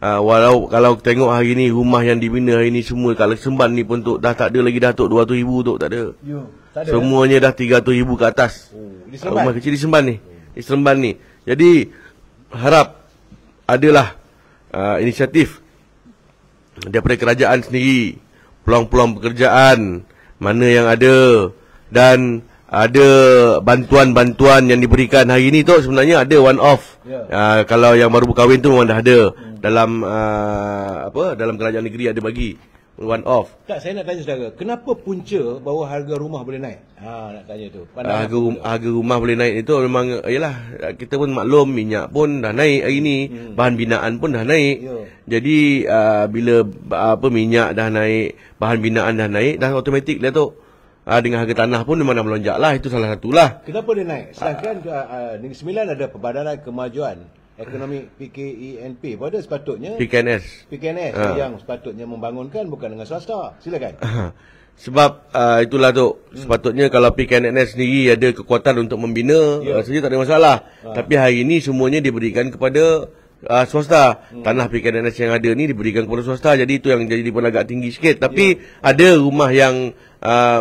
Walau kalau tengok hari ni rumah yang dibina hari ni semua kat Seremban ni pun tu dah tak ada lagi dah tu 200,000 tu tak ada. Tak ada. Semuanya dah 300,000 ke atas. Rumah kecil di Seremban ni. Di Seremban ni. Jadi harap adalah inisiatif daripada kerajaan sendiri, peluang-peluang pekerjaan mana yang ada, dan ada bantuan-bantuan yang diberikan hari ni tu sebenarnya ada one off. Kalau yang baru berkahwin tu memang dah ada. Dalam dalam kerajaan negeri ada bagi one off. Tak, saya nak tanya saudara, kenapa punca bahawa harga rumah boleh naik? Nak tanya tu. Harga rumah boleh naik itu memang yalah, kita pun maklum minyak pun dah naik hari ni, bahan binaan pun dah naik. Jadi bila minyak dah naik, bahan binaan dah naik, dah automatik dah tu. Dengan harga tanah pun memang dah melonjak lah, itu salah satulah. Kenapa dia naik? Sedangkan Negeri Sembilan ada Perbadanan Kemajuan Ekonomi PKENP, pada sepatutnya PKNS yang sepatutnya membangunkan, bukan dengan swasta. Silakan. Sebab itulah tu, sepatutnya kalau PKNS sendiri ada kekuatan untuk membina, rasanya tak ada masalah. Tapi hari ini semuanya diberikan kepada swasta. Tanah PKNS yang ada ni diberikan kepada swasta, jadi itu yang jadi pun agak tinggi sikit. Tapi ada rumah yang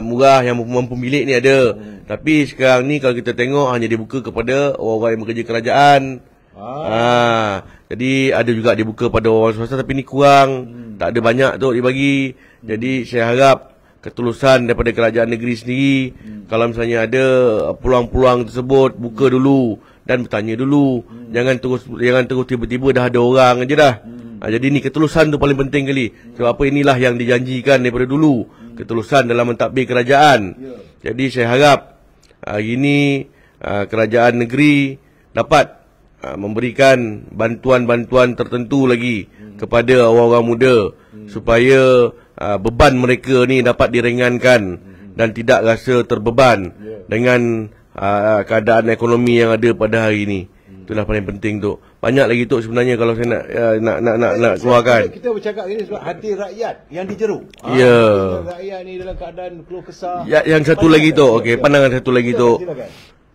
murah yang mampu milik ni ada. Tapi sekarang ni kalau kita tengok hanya dibuka kepada orang-orang yang bekerja kerajaan. Jadi ada juga dibuka pada orang swasta, tapi ni kurang. Tak ada banyak tu dibagi. Jadi saya harap ketulusan daripada kerajaan negeri sendiri, kalau misalnya ada peluang-peluang tersebut, buka dulu dan bertanya dulu. Jangan terus tiba-tiba dah ada orang aja dah. Jadi ni ketulusan tu paling penting kali. Sebab apa, inilah yang dijanjikan daripada dulu, ketulusan dalam mentadbir kerajaan. Jadi saya harap hari ini kerajaan negeri dapat memberikan bantuan-bantuan tertentu lagi kepada orang-orang muda, supaya beban mereka ni dapat diringankan dan tidak rasa terbeban dengan keadaan ekonomi yang ada pada hari ini. Itulah paling penting tu. Banyak lagi tu sebenarnya kalau saya nak keluarkan. Kita bercakap ini sebab hati rakyat yang dijeru. Rakyat ni dalam keadaan keluh kesah. Yang satu lagi tu, okey, pandangan satu lagi tu.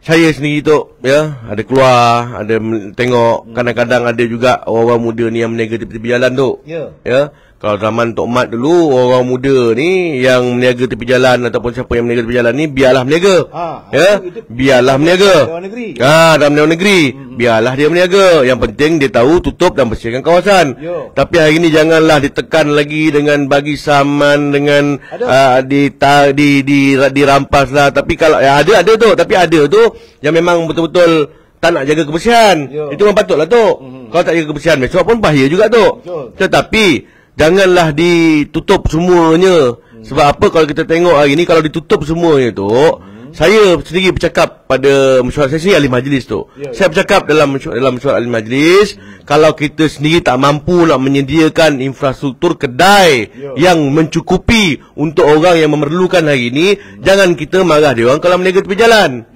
Saya sendiri tu, ya, ada keluar, ada tengok, kadang-kadang ada juga orang-orang muda ni yang meniaga tepi-tepi jalan tu. Ya. Kalau zaman Tok Mat dulu, orang muda ni yang meniaga tepi jalan ataupun siapa yang meniaga tepi jalan ni, biarlah meniaga. Biarlah meniaga. Dalam dewan negeri. Biarlah dia meniaga. Yang penting dia tahu tutup dan bersihkan kawasan. Tapi hari ni janganlah ditekan lagi dengan bagi saman, dengan dirampas lah. Tapi kalau ada tu, tapi ada tu yang memang betul-betul tak nak jaga kebersihan. Itu memang patutlah tu. Kalau tak jaga kebersihan besok pun bahaya juga tu. Tetapi janganlah ditutup semuanya. Sebab apa, kalau kita tengok hari ni, kalau ditutup semuanya tu, saya sendiri bercakap pada mesyuarat, saya sendiri ahli majlis tu. Saya bercakap dalam mesyuarat ahli majlis, kalau kita sendiri tak mampu nak menyediakan infrastruktur kedai yang mencukupi untuk orang yang memerlukan hari ni, jangan kita marah dia orang kalau meniaga tepi jalan.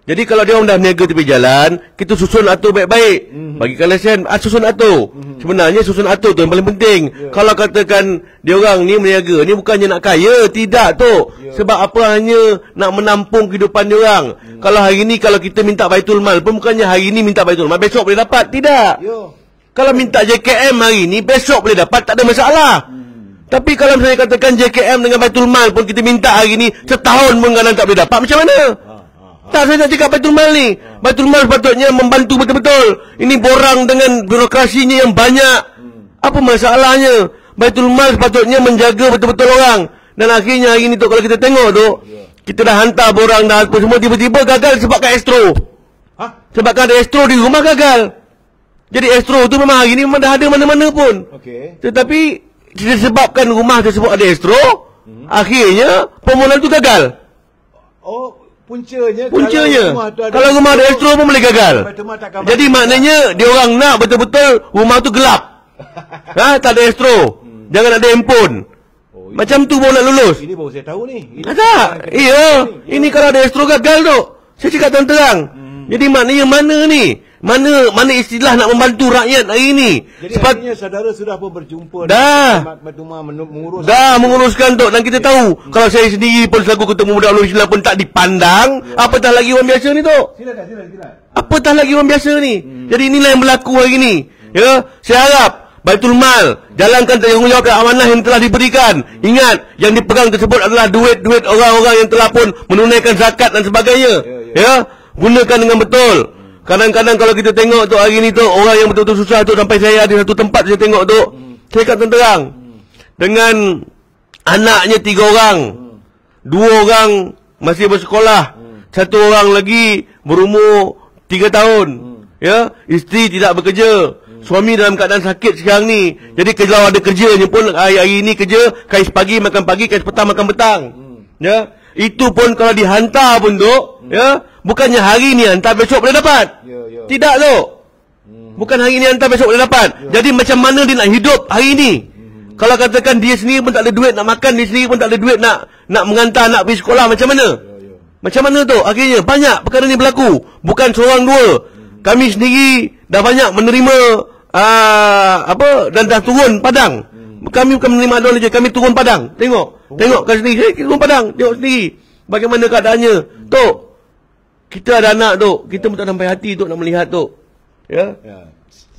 Jadi kalau dia orang dah meniaga tepi jalan, kita susun atur baik-baik. Bagikan lesen, susun atur. Sebenarnya susun atur tu yang paling penting. Kalau katakan dia orang ni meniaga, ni bukannya nak kaya, tidak tu. Sebab apa, hanya nak menampung kehidupan dia orang. Kalau hari ni kalau kita minta Baitul Mal pun bukannya hari ni minta Baitul Mal, besok boleh dapat, tidak. Kalau minta JKM hari ni, besok boleh dapat, tak ada masalah. Tapi kalau misalnya katakan JKM dengan Baitul Mal pun kita minta hari ni, setahun pun kadang tak boleh dapat, macam mana? Tak, saya nak cakap Baitul Mal ni. Baitul Mal sepatutnya membantu betul-betul. betul. Ini borang dengan birokrasinya yang banyak. Apa masalahnya? Baitul Mal sepatutnya menjaga betul-betul orang. Dan akhirnya hari ni tu kalau kita tengok tu, kita dah hantar borang dah apa semua, tiba-tiba gagal sebabkan Astro. Sebabkan ada Astro di rumah gagal. Jadi Astro tu memang hari ni memang dah ada mana-mana pun. Tetapi disebabkan rumah tersebut ada Astro, akhirnya permohonan tu gagal. Puncanya kalau rumah ada Astro pun boleh gagal. Jadi maknanya dia orang nak betul-betul rumah tu gelap. Tak ada Astro. Jangan ada handphone. Macam tu baru nak lulus. Ini baru saya tahu ni. Tak. Ini kalau ada Astro gagal tu. Saya cakap terang-terang. Jadi maknanya mana ni? Mana istilah nak membantu rakyat hari ni? Jadi akhirnya saudara sudah pun berjumpa dah menguruskan tu. Dan kita tahu kalau saya sendiri pun selaku Ketua Pemuda Ulun Islam pun tak dipandang, apatah lagi orang biasa ni tu. Silakan. Apatah lagi orang biasa ni. Jadi inilah yang berlaku hari ni. Ya, saya harap Baitul Mal jalankan tanggungjawab dan amanah yang telah diberikan. Ingat, yang dipegang tersebut adalah duit-duit orang-orang yang telah pun menunaikan zakat dan sebagainya. Ya, gunakan dengan betul. Kadang-kadang kalau kita tengok tu hari ni tu orang yang betul-betul susah tu, sampai saya ada satu tempat saya tengok tu, saya kata terang, dengan anaknya 3 orang, 2 orang masih bersekolah, 1 orang lagi berumur 3 tahun. Ya, isteri tidak bekerja, suami dalam keadaan sakit sekarang ni. Jadi kalau ada kerjanya pun hari ni kerja, kais pagi makan pagi, kais petang makan petang. Ya, itu pun kalau dihantar pun tu, ya, bukannya hari ni hantar besok boleh dapat. Tidak tu. Bukan hari ni hantar besok boleh dapat. Jadi macam mana dia nak hidup hari ni? Kalau katakan dia sendiri pun tak ada duit nak makan, dia sendiri pun tak ada duit nak mengantar anak pergi sekolah, macam mana? Macam mana tu? Akhirnya banyak perkara ni berlaku. Bukan seorang dua. Kami sendiri dah banyak menerima dan dah turun padang. Kami bukan menerima dolar je, kami turun padang. Tengok kat sini, turun padang, tengok sendiri bagaimana keadaannya. Tok, kita ada anak tu, kita pun tak sampai hati tu nak melihat tu. Ya.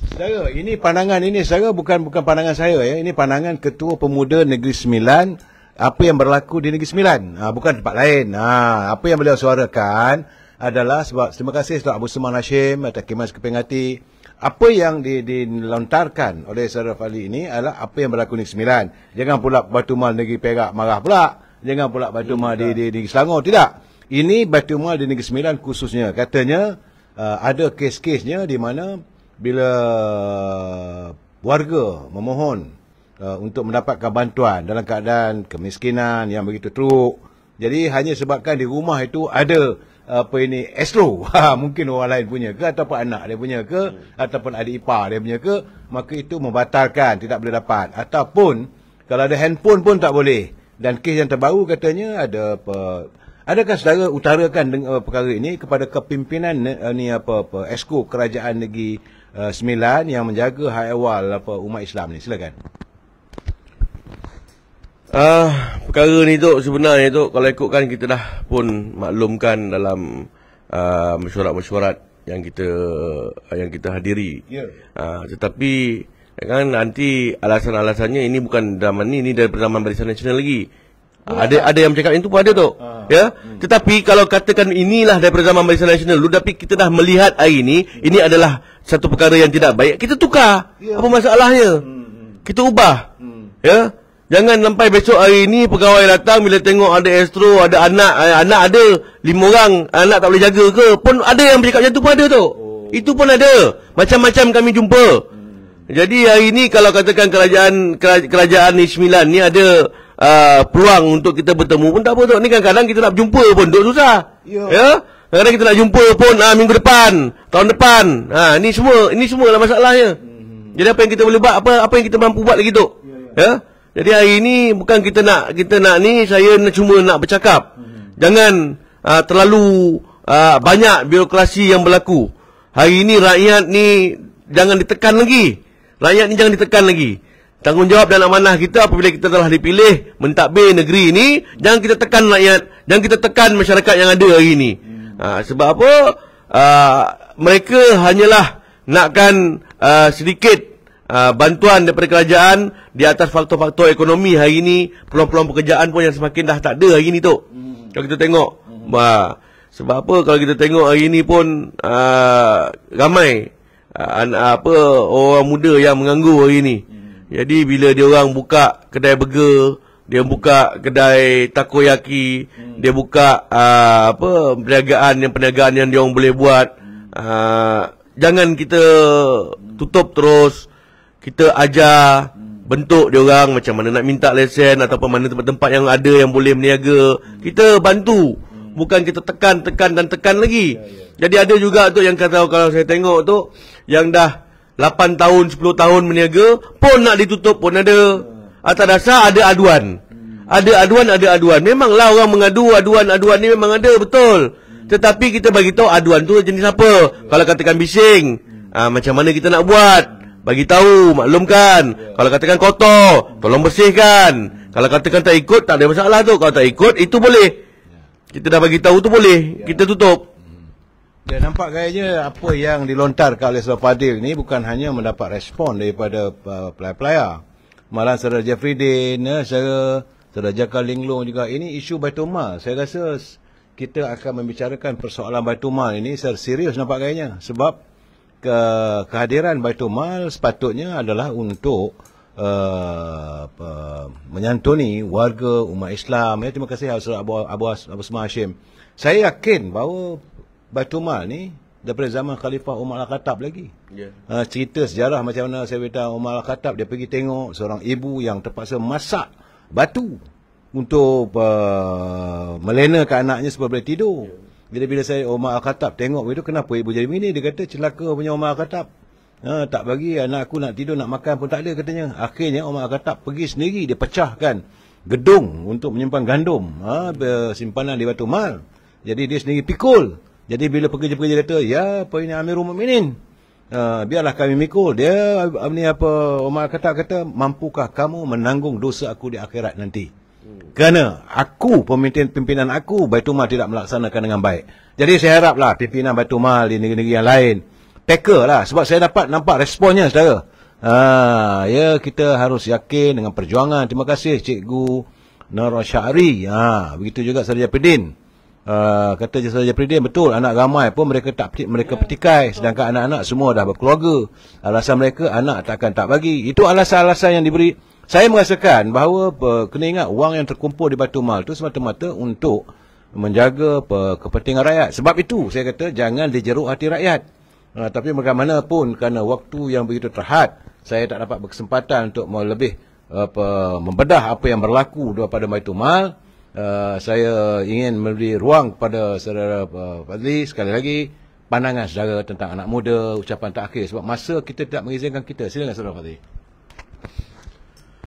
Saudara, ini pandangan ini saudara bukan pandangan saya ya. Ini pandangan Ketua Pemuda Negeri Sembilan, apa yang berlaku di Negeri Sembilan, bukan tempat lain. Apa yang beliau suarakan adalah sebab terima kasih Saudara Abu Seman Hashim atau Kemas Kepingati. Apa yang dilontarkan oleh Saudara Fali ini adalah apa yang berlaku di Negeri Sembilan. Jangan pula Baitul Mal Negeri Perak marah pula. Jangan pula Baitul Mal di Selangor, tidak. Ini Baitul Mal di Negeri Sembilan khususnya. Katanya ada kes-kesnya di mana bila warga memohon untuk mendapatkan bantuan dalam keadaan kemiskinan yang begitu teruk. Jadi hanya sebabkan di rumah itu ada Astro, mungkin orang lain punya ke, ataupun anak dia punya ke, ataupun adik ipar dia punya ke, maka itu membatalkan, tidak boleh dapat. Ataupun kalau ada handphone pun tak boleh. Dan kes yang terbaru katanya ada adakah saudara utarakan perkara ini kepada kepimpinan Esko Kerajaan Negeri Sembilan yang menjaga hak ehwal umat Islam ni? Silakan. Perkara ni tu sebenarnya tu kalau ikutkan kita dah pun maklumkan dalam mesyuarat-mesyuarat yang kita hadiri. Tetapi kan nanti alasan-alasannya ini bukan zaman ini dari Pertamaan Barisan Nasional lagi. Ada yang bercakap itu pun ada tu. Ya. Tetapi kalau katakan inilah daripada zaman Barisan Nasional dulu, tapi kita dah melihat hari ini adalah satu perkara yang tidak baik, kita tukar. Apa masalahnya? Kita ubah. Ya. Jangan sampai besok hari ni pegawai datang bila tengok ada Astro, ada anak ada 5 orang, anak tak boleh jaga ke, pun ada yang bercakap macam tu pun ada tu. Itu pun ada. Macam-macam kami jumpa. Jadi hari ni kalau katakan kerajaan ni Sembilan ni ada peluang untuk kita bertemu pun tak apa tu. Ni kadang-kadang kita nak berjumpa pun duk susah. Ya? Kadang-kadang kita nak jumpa pun minggu depan, tahun depan. Ni semua lah masalahnya. Jadi apa yang kita boleh buat, apa yang kita mampu buat lagi tu. Ya? Jadi hari ini bukan kita nak ni, saya cuma nak bercakap. Jangan terlalu banyak birokrasi yang berlaku. Hari ini rakyat ni jangan ditekan lagi. Rakyat ni jangan ditekan lagi. Tanggungjawab dan amanah kita apabila kita telah dipilih mentadbir negeri ini, jangan kita tekan rakyat, jangan kita tekan masyarakat yang ada hari ini. Sebab apa? Mereka hanyalah nakkan sedikit bantuan daripada kerajaan di atas faktor-faktor ekonomi hari ini, peluang-peluang pekerjaan pun yang semakin dah tak ada hari ini tu. Kalau kita tengok, sebab apa kalau kita tengok hari ini pun ramai orang muda yang menganggur hari ni. Jadi bila dia orang buka kedai burger, dia buka kedai takoyaki, dia buka perniagaan yang dia orang boleh buat. Jangan kita tutup terus. Kita ajar bentuk dia orang macam mana nak minta lesen ataupun mana tempat-tempat yang ada yang boleh berniaga. Kita bantu. Bukan kita tekan lagi. Jadi ada juga tu yang kata, kalau saya tengok tu yang dah 8 tahun, 10 tahun berniaga pun nak ditutup pun ada. Atas dasar ada aduan. Ada aduan. Memanglah orang mengadu, aduan ni memang ada, betul. Tetapi kita bagi tahu aduan tu jenis apa. Kalau katakan bising, macam mana kita nak buat? Bagi tahu, maklumkan. Kalau katakan kotor, tolong bersihkan. Kalau katakan tak ikut, tak ada masalah tu. Kalau tak ikut, itu boleh. Kita dah bagi tahu tu boleh. Kita tutup. Ya, nampak gayanya apa yang dilontarkan oleh Saudara Fadil ni bukan hanya mendapat respon daripada pelayar-pelayar. Malah Saudara Jeffrey Din, Saudara Jaka Linglong juga. Ini isu Baitul Mal. Saya rasa kita akan membicarakan persoalan Baitul Mal ini secara serius nampak gayanya. Sebab kehadiran Baitul Mal sepatutnya adalah untuk menyantuni warga umat Islam. Terima kasih Saudara Abu Osman Hashim. Saya yakin bahawa Baitul Mal ni daripada zaman Khalifah Umar Al-Khattab lagi. Cerita sejarah macam mana saya beritahu Umar Al-Khattab, dia pergi tengok seorang ibu yang terpaksa masak batu untuk melenakan anaknya supaya boleh tidur. Bila saya Umar Al-Khattab tengok begitu, kenapa ibu jadi begini? Dia kata celaka punya Umar Al-Khattab. Tak bagi anak aku nak tidur, nak makan pun tak ada katanya. Akhirnya Umar Al-Khattab pergi sendiri, dia pecahkan gedung untuk menyimpan gandum, simpanan di Baitul Mal. Jadi dia sendiri pikul. Jadi bila pekerja-pekerja kata, ya apa ini Amirul Mukminin, biarlah kami mikul. Dia Umar kata, mampukah kamu menanggung dosa aku di akhirat nanti? Kerana aku, pimpinan aku, Baitul Mal tidak melaksanakan dengan baik. Jadi saya haraplah pimpinan Baitul Mal di negeri-negeri yang lain tackle lah. Sebab saya dapat nampak responnya, saudara. Ya, kita harus yakin dengan perjuangan. Terima kasih Cikgu Nur Syahri. Begitu juga Saudara Japridin. Kata Saudara Japridin, betul, anak ramai pun mereka petikai, sedangkan anak-anak semua dah berkeluarga. Alasan mereka anak tak bagi. Itu alasan-alasan yang diberi. Saya merasakan bahawa kena ingat wang yang terkumpul di Baitul Mal itu semata-mata untuk menjaga kepentingan rakyat. Sebab itu saya kata jangan dijeruk hati rakyat. Tapi bagaimanapun kerana waktu yang begitu terhad, saya tak dapat berkesempatan untuk lebih membedah apa yang berlaku daripada Baitul Mal. Saya ingin memberi ruang kepada Saudara Fadli sekali lagi pandangan saudara tentang anak muda, ucapan terakhir sebab masa kita tidak mengizinkan kita. Silakan Saudara Fadli.